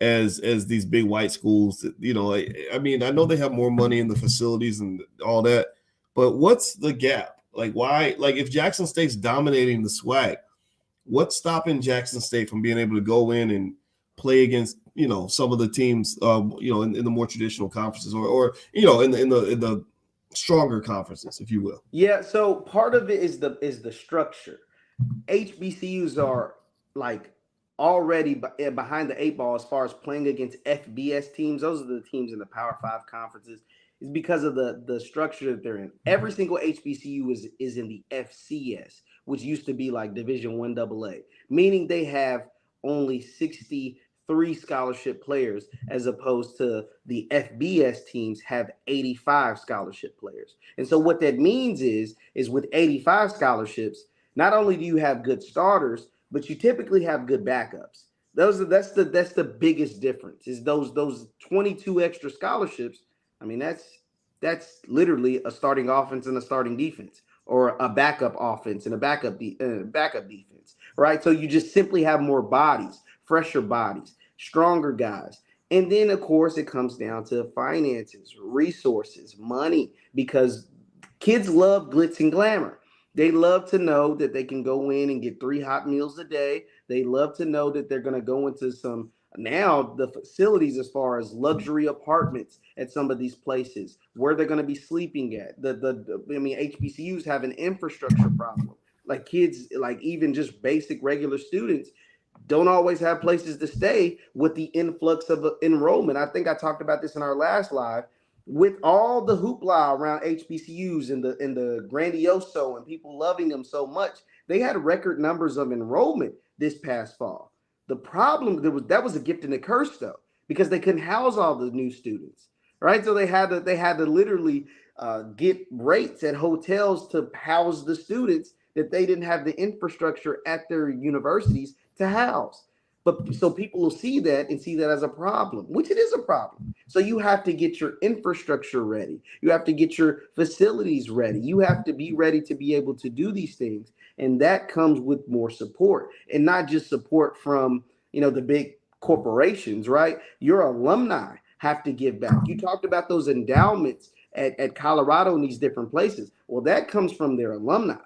as these big white schools? I mean, I know they have more money in the facilities and all that, but what's the gap? Like, why? Like, if Jackson State's dominating the SWAC, what's stopping Jackson State from being able to go in and play against some of the teams in the more traditional conferences or in the stronger conferences, if you will? Yeah, so part of it is the structure. HBCUs are like already behind the eight ball as far as playing against FBS teams. Those are the teams in the Power Five conferences. Is because of the structure that they're in. Every single HBCU is in the FCS, which used to be like Division One AA, meaning they have only 63 scholarship players as opposed to the FBS teams have 85 scholarship players. And so what that means is with 85 scholarships, not only do you have good starters, but you typically have good backups. That's the biggest difference is those 22 extra scholarships. I mean, that's literally a starting offense and a starting defense, or a backup offense and a backup defense, right? So you just simply have more bodies, fresher bodies, stronger guys. And then, of course, it comes down to finances, resources, money, because kids love glitz and glamour. They love to know that they can go in and get 3 hot meals a day. They love to know that they're going to go into some now the facilities as far as luxury apartments at some of these places where they're going to be sleeping at. I mean, HBCUs have an infrastructure problem. Like kids, like even just basic regular students don't always have places to stay with the influx of enrollment. I think I talked about this in our last live. With all the hoopla around HBCUs and the grandioso and people loving them so much, they had record numbers of enrollment this past fall. The problem that was a gift and a curse though, because they couldn't house all the new students, right? So they had to literally get rates at hotels to house the students that they didn't have the infrastructure at their universities to house. But so people will see that and see that as a problem, which it is a problem. So you have to get your infrastructure ready. You have to get your facilities ready. You have to be ready to be able to do these things. And that comes with more support, and not just support from, the big corporations, right? Your alumni have to give back. You talked about those endowments at Colorado and these different places. Well, that comes from their alumni.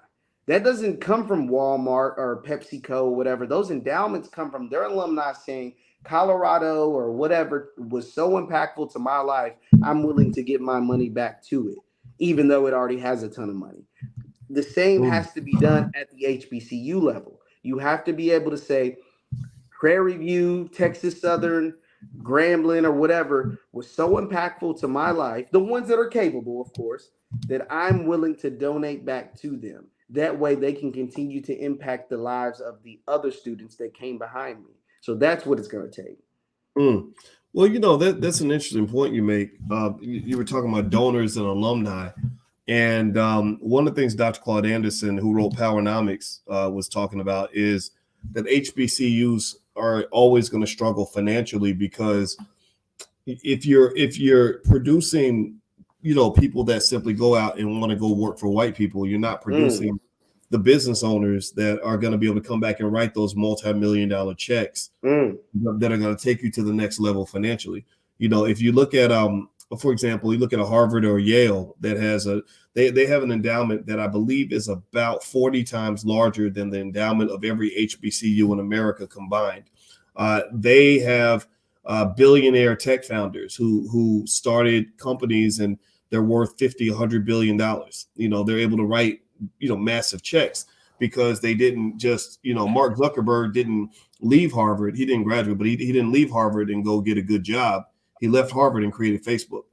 That doesn't come from Walmart or PepsiCo or whatever. Those endowments come from their alumni saying Colorado or whatever was so impactful to my life, I'm willing to give my money back to it, even though it already has a ton of money. The same has to be done at the HBCU level. You have to be able to say Prairie View, Texas Southern, Grambling, or whatever was so impactful to my life, the ones that are capable, of course, that I'm willing to donate back to them. That way they can continue to impact the lives of the other students that came behind me. So that's what it's going to take. Well, that's an interesting point you make. You were talking about donors and alumni. And one of the things Dr. Claude Anderson, who wrote Powernomics, was talking about is that HBCUs are always going to struggle financially, because if you're producing, people that simply go out and want to go work for white people, you're not producing the business owners that are going to be able to come back and write those multi-million-dollar checks that are going to take you to the next level financially. If you look at for example, you look at a Harvard or Yale that has they have an endowment that I believe is about 40 times larger than the endowment of every HBCU in America combined. They have billionaire tech founders who started companies and they're worth $50-100 billion. They're able to write massive checks because they didn't just, Mark Zuckerberg didn't leave Harvard. He didn't graduate, but he didn't leave Harvard and go get a good job. He left Harvard and created Facebook.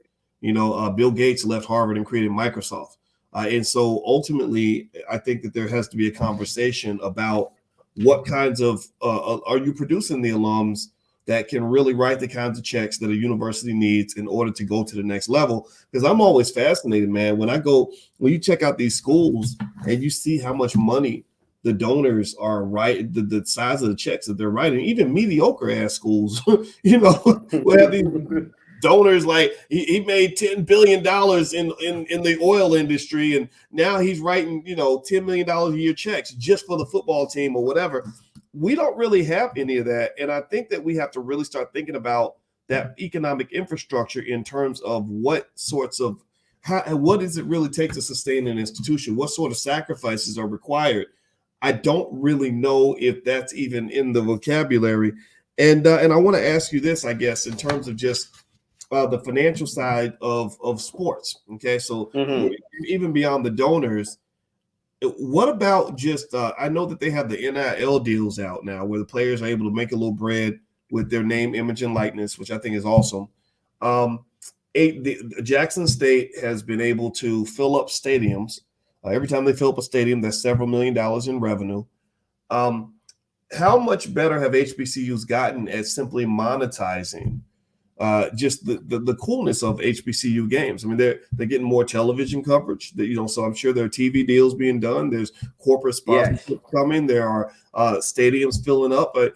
Bill Gates left Harvard and created Microsoft. And so ultimately, I think that there has to be a conversation about what kinds of are you producing the alums that can really write the kinds of checks that a university needs in order to go to the next level. Because I'm always fascinated, man, when you check out these schools and you see how much money the donors are writing, the size of the checks that they're writing, even mediocre ass schools, we have these donors like he made $10 billion in the oil industry, and now he's writing $10 million a year checks just for the football team or whatever. We don't really have any of that, and I think that we have to really start thinking about that economic infrastructure in terms of what does it really take to sustain an institution? What sort of sacrifices are required? I don't really know if that's even in the vocabulary. And I want to ask you this, I guess, in terms of just the financial side of sports. Okay, so even beyond the donors, what about just I know that they have the NIL deals out now where the players are able to make a little bread with their name, image, and likeness, which I think is awesome. Jackson State has been able to fill up stadiums. Every time they fill up a stadium, that's several $1 million in revenue. How much better have HBCUs gotten at simply monetizing just the coolness of HBCU games? I mean, they're getting more television coverage. So I'm sure there are TV deals being done. There's corporate sponsorship coming. There are stadiums filling up. But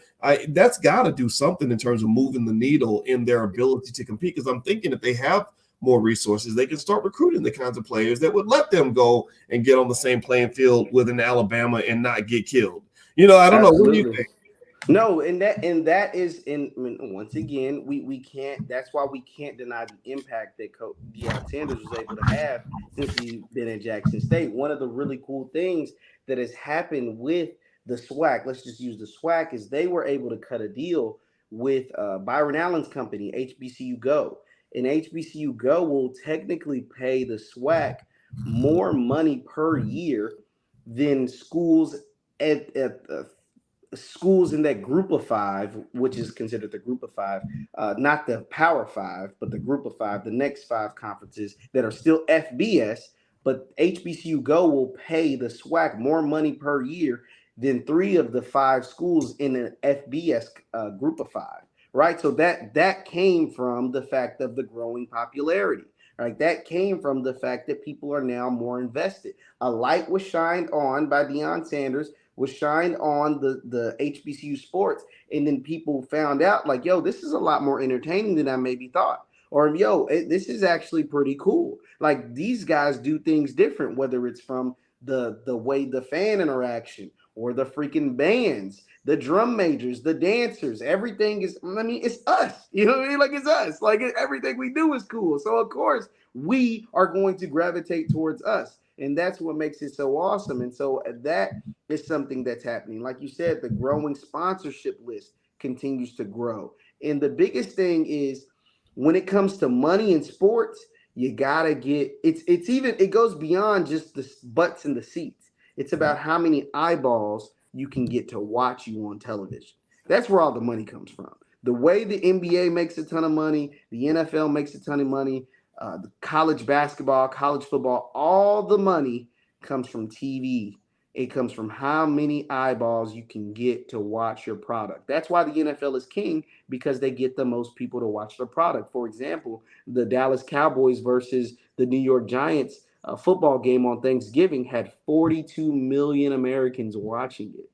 that's got to do something in terms of moving the needle in their ability to compete. Because I'm thinking if they have more resources, they can start recruiting the kinds of players that would let them go and get on the same playing field with an Alabama and not get killed. I don't know. What do you think? No, and that is once again, we can't. That's why we can't deny the impact that Coach Deion Sanders was able to have since he's been at Jackson State. One of the really cool things that has happened with the SWAC, let's just use the SWAC, is they were able to cut a deal with Byron Allen's company, HBCU Go, and HBCU Go will technically pay the SWAC more money per year than schools at schools in that group of five, which is considered the group of five, not the Power Five, but the group of five, the next five conferences that are still FBS, but HBCU Go will pay the SWAC more money per year than 3 of the 5 schools in an FBS group of 5, right? So that came from the fact of the growing popularity. Right, that came from the fact that people are now more invested. A light was shined on by Deion Sanders, was shined on the HBCU sports, and then people found out like, yo, this is a lot more entertaining than I maybe thought, or yo, this is actually pretty cool. Like these guys do things different, whether it's from the way the fan interaction or the freaking bands, the drum majors, the dancers, everything is, it's us. You know what I mean? Like it's us. Like everything we do is cool. So of course we are going to gravitate towards us. And that's what makes it so awesome. And so that is something that's happening. Like you said, the growing sponsorship list continues to grow. And the biggest thing is when it comes to money in sports, you gotta get it goes beyond just the butts in the seats. It's about how many eyeballs you can get to watch you on television. That's where all the money comes from. The way the NBA makes a ton of money, the NFL makes a ton of money, the college basketball, college football, all the money comes from TV. It comes from how many eyeballs you can get to watch your product. That's why the NFL is king, because they get the most people to watch their product. For example, the Dallas Cowboys versus the New York Giants football game on Thanksgiving had 42 million Americans watching it.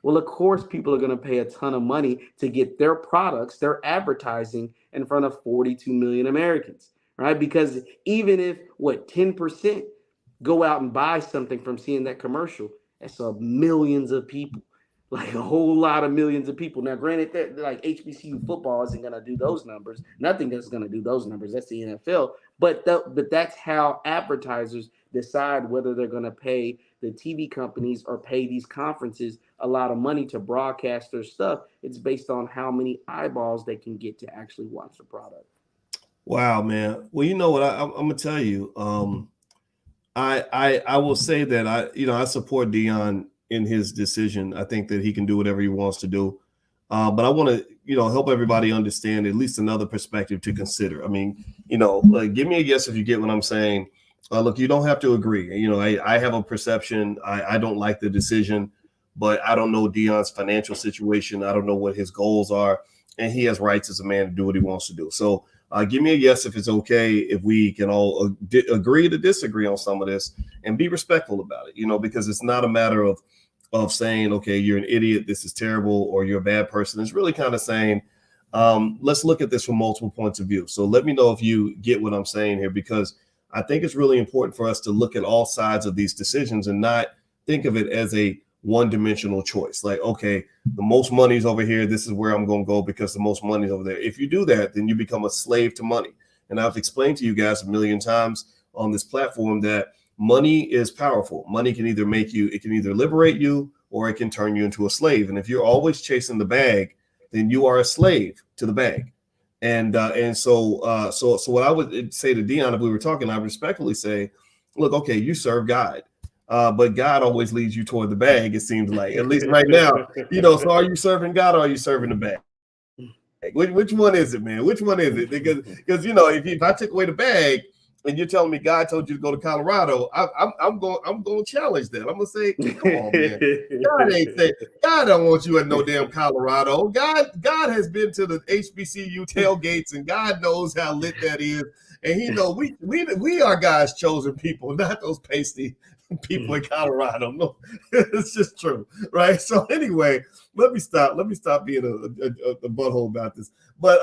Well, of course, people are going to pay a ton of money to get their products, their advertising in front of 42 million Americans, right? Because even if 10% go out and buy something from seeing that commercial, that's millions of people, like a whole lot of millions of people. Now, granted, that like HBCU football isn't going to do those numbers. Nothing is going to do those numbers. That's the NFL. But that's how advertisers decide whether they're going to pay the TV companies or pay these conferences a lot of money to broadcast their stuff. It's based on how many eyeballs they can get to actually watch the product. Wow, man. Well, you know what? I'm gonna tell you. I will say that I support Deion in his decision. I think that he can do whatever he wants to do. But I want to, help everybody understand at least another perspective to consider. I mean, give me a yes if you get what I'm saying. Look, you don't have to agree. I have a perception. I don't like the decision, but I don't know Deion's financial situation. I don't know what his goals are, and he has rights as a man to do what he wants to do. So give me a yes if it's okay, if we can all agree to disagree on some of this and be respectful about it, because it's not a matter of saying, okay, you're an idiot, this is terrible, or you're a bad person. It's really kind of saying, let's look at this from multiple points of view. So let me know if you get what I'm saying here, because I think it's really important for us to look at all sides of these decisions and not think of it as a one-dimensional choice. Like, okay, the most money's over here, this is where I'm going to go because the most money's over there. If you do that, then you become a slave to money. And I've explained to you guys a million times on this platform that money is powerful. Money can either it can either liberate you or it can turn you into a slave. And if you're always chasing the bag, then you are a slave to the bag. So what I would say to Deion, if we were talking, I respectfully say, look, okay, you serve God. But God always leads you toward the bag, it seems like, at least right now. So are you serving God or are you serving the bag? Which one is it, man? Which one is it? Because if I took away the bag and you're telling me God told you to go to Colorado, I'm going to challenge that. I'm going to say, come on, man. God don't want you in no damn Colorado. God has been to the HBCU tailgates, and God knows how lit that is. And he knows we are God's chosen people, not those pasty people in Colorado. No, it's just true, right? So anyway, let me stop being a butthole about this. But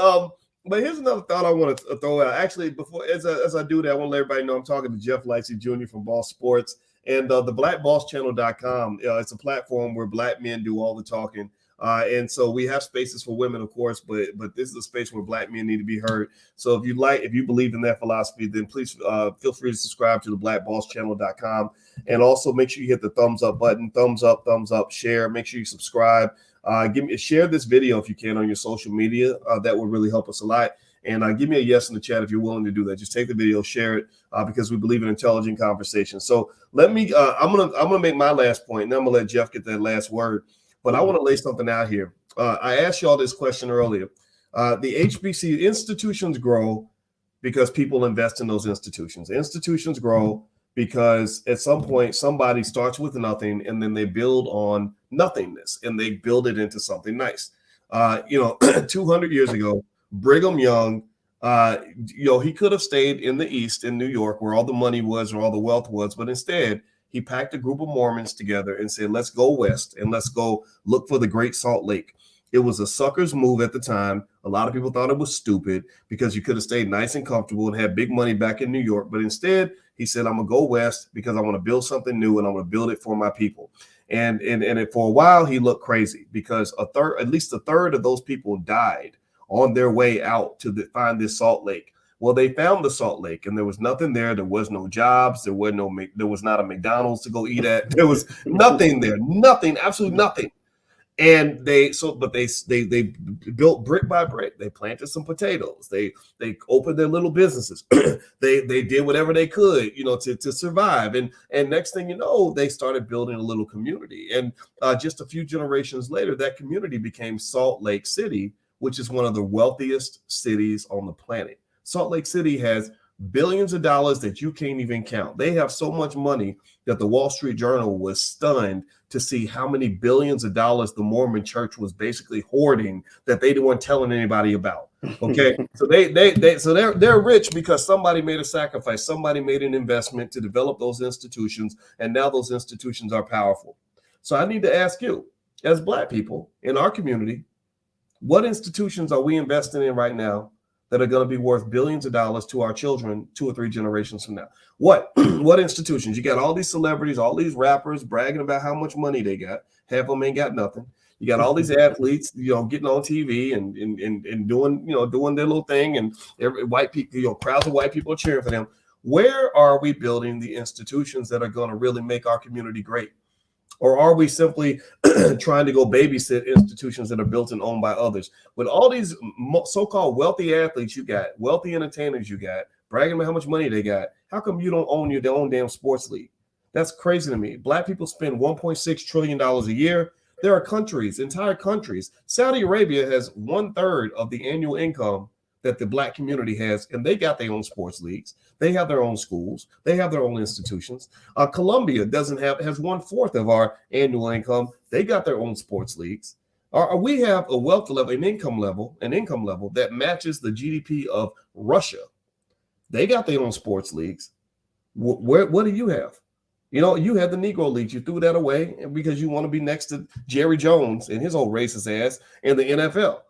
here's another thought I want to throw out. Actually, before as I do that, I want to let everybody know I'm talking to Jeff Lightsey Jr. from Boss Sports and the blackbosschannel.com. It's a platform where Black men do all the talking. And so we have spaces for women, of course, but this is a space where Black men need to be heard. So if you believe in that philosophy, then please feel free to subscribe to the blackbosschannel.com. And also make sure you hit the thumbs up button, thumbs up, share. Make sure you subscribe. Share this video if you can on your social media. That would really help us a lot. And give me a yes in the chat if you're willing to do that. Just take the video, share it, because we believe in intelligent conversation. So let me. I'm gonna make my last point, and then I'm gonna let Jeff get that last word. But I want to lay something out here. I asked y'all this question earlier. The HBCU institutions grow because people invest in those institutions. Institutions grow because at some point somebody starts with nothing and then they build on nothingness and they build it into something nice. 200 years ago, Brigham Young, he could have stayed in the East in New York where all the money was or all the wealth was, but instead he packed a group of Mormons together and said, let's go west and let's go look for the Great Salt Lake. It was a sucker's move at the time. A lot of people thought it was stupid because you could have stayed nice and comfortable and had big money back in New York. But instead, he said, I'm going to go west because I want to build something new and I'm going to build it for my people. And for a while, he looked crazy because at least a third of those people died on their way out to find this Salt Lake. Well, they found the Salt Lake and there was nothing there. There was no jobs. There was not a McDonald's to go eat at. There was nothing there, nothing, absolutely nothing. And they built brick by brick. They planted some potatoes. They opened their little businesses. they did whatever they could, to survive. And next thing you know, they started building a little community. And just a few generations later, that community became Salt Lake City, which is one of the wealthiest cities on the planet. Salt Lake City has billions of dollars that you can't even count. They have so much money that the Wall Street Journal was stunned to see how many billions of dollars the Mormon church was basically hoarding that they weren't telling anybody about. Okay. So they're rich because somebody made a sacrifice. Somebody made an investment to develop those institutions. And now those institutions are powerful. So I need to ask you, as Black people in our community, what institutions are we investing in right now that are going to be worth billions of dollars to our children 2 or 3 generations from now? What institutions? You got all these celebrities, all these rappers bragging about how much money they got. Half of them ain't got nothing. You got all these athletes, getting on TV and doing their little thing, and white people, crowds of white people are cheering for them. Where are we building the institutions that are going to really make our community great? Or are we simply trying to go babysit institutions that are built and owned by others? With all these so-called wealthy athletes you got, wealthy entertainers you got, bragging about how much money they got, how come you don't own your own damn sports league? That's crazy to me. Black people spend $1.6 trillion a year. There are countries, entire countries. Saudi Arabia has 1/3 of the annual income that the black community has, and they got their own sports leagues. They have their own schools. They have their own institutions. Colombia has 1/4 of our annual income. They got their own sports leagues. We have a wealth level, an income level that matches the GDP of Russia. They got their own sports leagues. What do you have? You had the Negro Leagues. You threw that away because you want to be next to Jerry Jones and his old racist ass in the NFL.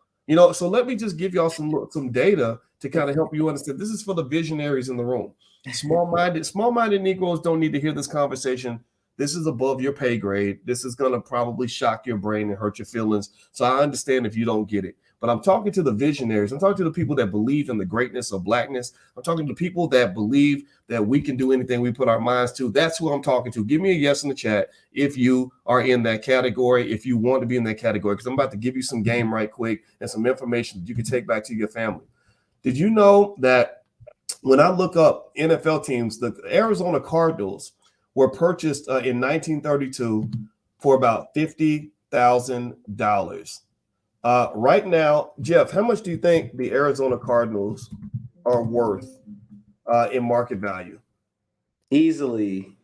So let me just give y'all some data to kind of help you understand. This is for the visionaries in the room. Small-minded Negroes don't need to hear this conversation. This is above your pay grade. This is going to probably shock your brain and hurt your feelings. So I understand if you don't get it. But I'm talking to the visionaries. I'm talking to the people that believe in the greatness of blackness. I'm talking to people that believe that we can do anything we put our minds to. That's who I'm talking to. Give me a yes in the chat if you are in that category, if you want to be in that category, because I'm about to give you some game right quick and some information that you can take back to your family. Did you know that when I look up NFL teams, the Arizona Cardinals were purchased in 1932 for about $50,000. Right now, Jeff, how much do you think the Arizona Cardinals are worth in market value? Easily,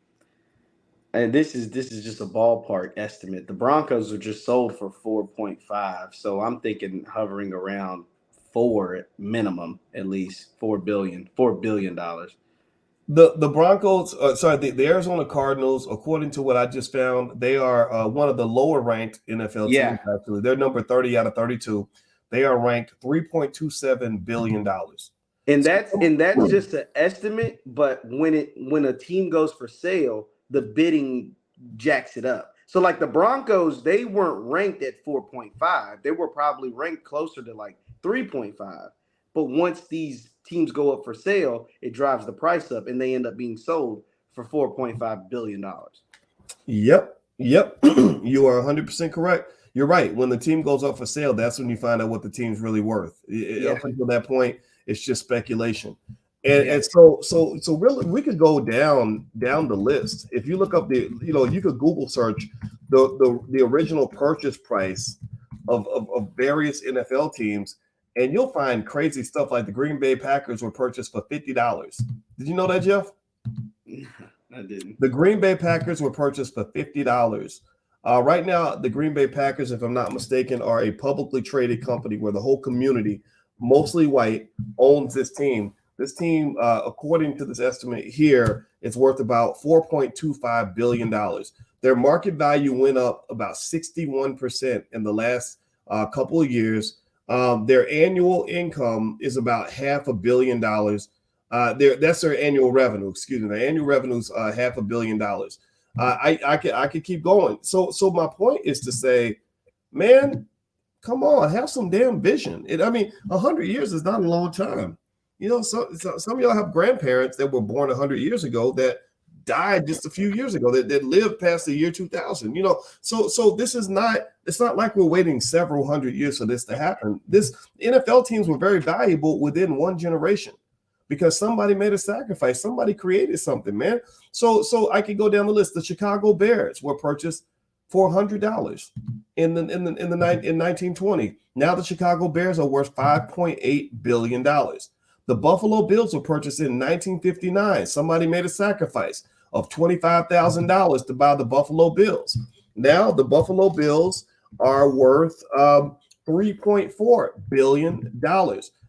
and this is just a ballpark estimate. The Broncos are just sold for 4.5, so I'm thinking hovering around 4 minimum, at least $4 billion. The Broncos, the Arizona Cardinals, according to what I just found, they are one of the lower ranked NFL teams. Actually, they're number 30 out of 32. They are ranked $3.27 billion. And that's just an estimate. But when a team goes for sale, the bidding jacks it up. So like the Broncos, they weren't ranked at 4.5. They were probably ranked closer to like 3.5. But once these teams go up for sale, it drives the price up, and they end up being sold for $4.5 billion. Yep. You are 100% correct. You're right. When the team goes up for sale, that's when you find out what the team's really worth. Up until that point, it's just speculation. And so really, we could go down the list. If you look up you could Google search the original purchase price of various NFL teams, and you'll find crazy stuff like the Green Bay Packers were purchased for $50. Did you know that, Jeff? I didn't. The Green Bay Packers were purchased for $50. Right now, the Green Bay Packers, if I'm not mistaken, are a publicly traded company where the whole community, mostly white, owns this team. This team, according to this estimate here, is worth about $4.25 billion. Their market value went up about 61% in the last couple of years. Their annual income is about $500 million. That's their annual revenue. Excuse me. Their annual revenue is $500 million. I could keep going. So my point is to say, man, come on, have some damn vision. 100 years is not a long time. So some of y'all have grandparents that were born 100 years ago that died just a few years ago that lived past the year 2000. So this is not. It's not like we're waiting several hundred years for this to happen. This NFL teams were very valuable within one generation because somebody made a sacrifice. Somebody created something, man. So I could go down the list. The Chicago Bears were purchased for $100 in 1920. Now the Chicago Bears are worth $5.8 billion. The Buffalo Bills were purchased in 1959. Somebody made a sacrifice of $25,000 to buy the Buffalo Bills. Now the Buffalo Bills are worth $3.4 billion.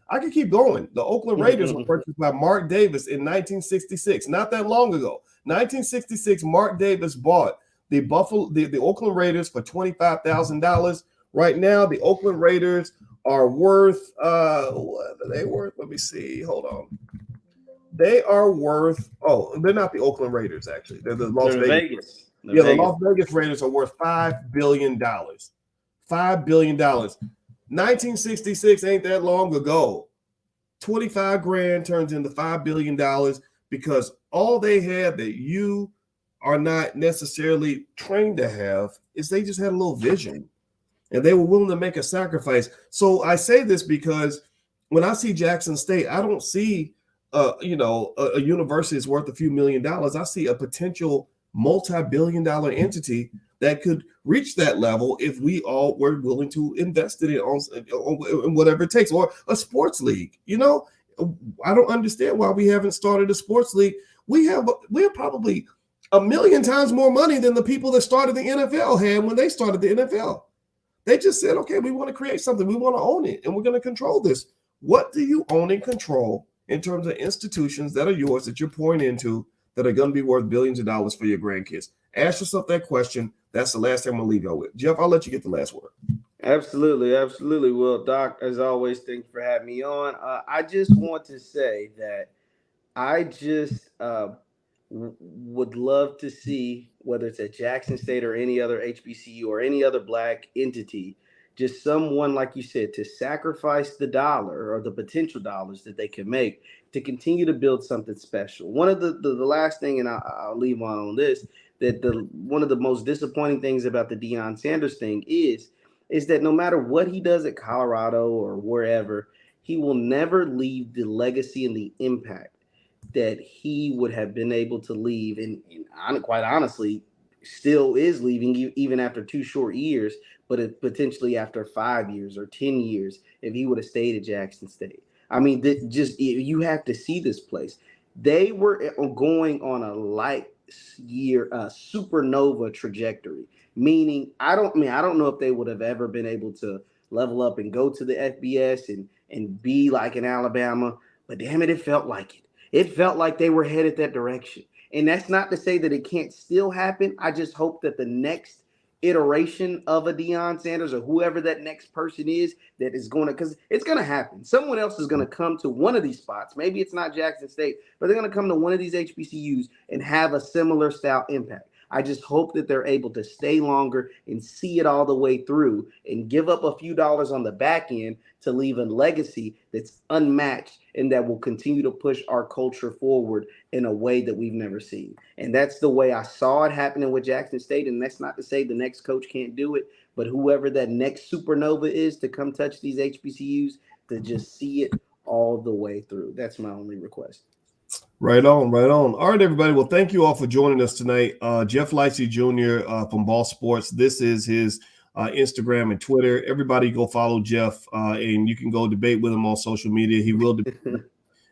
I can keep going. The Oakland Raiders were purchased by Mark Davis in 1966, not that long ago. 1966, Mark Davis bought the Oakland Raiders for $25,000. Right now, the Oakland Raiders are worth what are they worth? Let me see. Hold on. They are worth they're not the Oakland Raiders, actually. They're the Las Vegas. The Las Vegas Raiders are worth $5 billion. $5 billion. 1966 ain't that long ago. 25 grand turns into $5 billion because all they had that you are not necessarily trained to have is they just had a little vision and they were willing to make a sacrifice. So I say this because when I see Jackson State, I don't see a university is worth a few $1 million. I see a potential multi-billion-dollar entity that could reach that level if we all were willing to invest in it on whatever it takes, or a sports league. I don't understand why we haven't started a sports league. We're probably a million times more money than the people that started the NFL had when they started the NFL. They just said, okay, we want to create something. We want to own it, and we're going to control this. What do you own and control in terms of institutions that are yours, that you're pouring into, that are going to be worth billions of dollars for your grandkids? Ask yourself that question. That's the last thing I'm going to leave you with. Jeff, I'll let you get the last word. Absolutely, absolutely. Well, Doc, as always, thanks for having me on. I just want to say that I just would love to see, whether it's at Jackson State or any other HBCU or any other Black entity, just someone, like you said, to sacrifice the dollar or the potential dollars that they can make to continue to build something special. One of the last thing, and I'll leave on this, that one of the most disappointing things about the Deion Sanders thing is that no matter what he does at Colorado or wherever, he will never leave the legacy and the impact that he would have been able to leave, and quite honestly, still is leaving even after 2 short years, but potentially after 5 years or 10 years if he would have stayed at Jackson State. I mean, you have to see this place. They were going on a light year supernova trajectory, meaning I don't know if they would have ever been able to level up and go to the FBS and be like in Alabama, but damn it, it felt like it. It felt like they were headed that direction. And that's not to say that it can't still happen. I just hope that the next iteration of a Deion Sanders or whoever that next person is that is going to, because it's going to happen. Someone else is going to come to one of these spots. Maybe it's not Jackson State, but they're going to come to one of these HBCUs and have a similar style impact. I just hope that they're able to stay longer and see it all the way through and give up a few dollars on the back end to leave a legacy that's unmatched and that will continue to push our culture forward in a way that we've never seen. And that's the way I saw it happening with Jackson State. And that's not to say the next coach can't do it, but whoever that next supernova is to come touch these HBCUs, to just see it all the way through. That's my only request. Right on, right on. All right, everybody. Well, thank you all for joining us tonight. Jeff Lightsey Jr. From Ball Sports. This is his Instagram and Twitter. Everybody go follow Jeff, and you can go debate with him on social media. He will debate.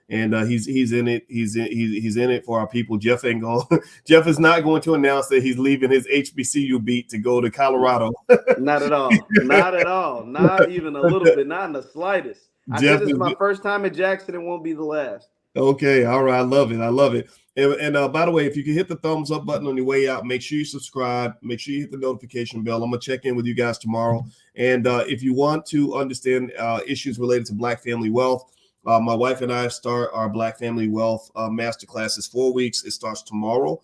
And he's in it. He's in it for our people. Jeff ain't going. Jeff is not going to announce that he's leaving his HBCU beat to go to Colorado. Not at all. Not at all. Not even a little bit. Not in the slightest. I said this is my first time at Jackson. It won't be the last. Okay. All right. I love it. I love it. And by the way, if you can hit the thumbs up button on your way out, make sure you subscribe. Make sure you hit the notification bell. I'm going to check in with you guys tomorrow. And if you want to understand issues related to Black family wealth, my wife and I start our Black Family Wealth Masterclass. It's 4 weeks. It starts tomorrow.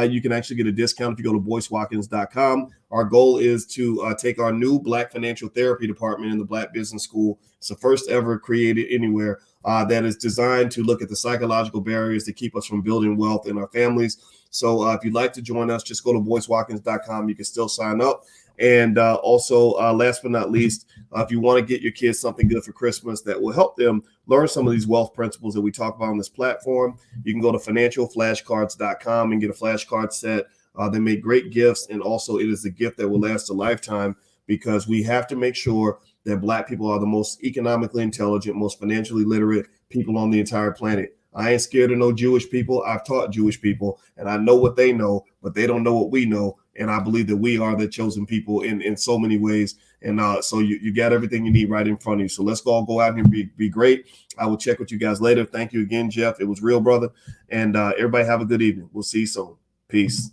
You can actually get a discount if you go to boycewatkins.com. Our goal is to take our new Black Financial Therapy Department in the Black Business School. It's the first ever created anywhere that is designed to look at the psychological barriers that keep us from building wealth in our families. So if you'd like to join us, just go to boycewatkins.com. You can still sign up. And also, last but not least, if you want to get your kids something good for Christmas that will help them learn some of these wealth principles that we talk about on this platform, you can go to financialflashcards.com and get a flashcard set. They make great gifts. And also, it is a gift that will last a lifetime, because we have to make sure that Black people are the most economically intelligent, most financially literate people on the entire planet. I ain't scared of no Jewish people. I've taught Jewish people, and I know what they know, but they don't know what we know. And I believe that we are the chosen people in so many ways. And so you got everything you need right in front of you. So let's all go out here and be great. I will check with you guys later. Thank you again, Jeff. It was real, brother. And everybody have a good evening. We'll see you soon. Peace.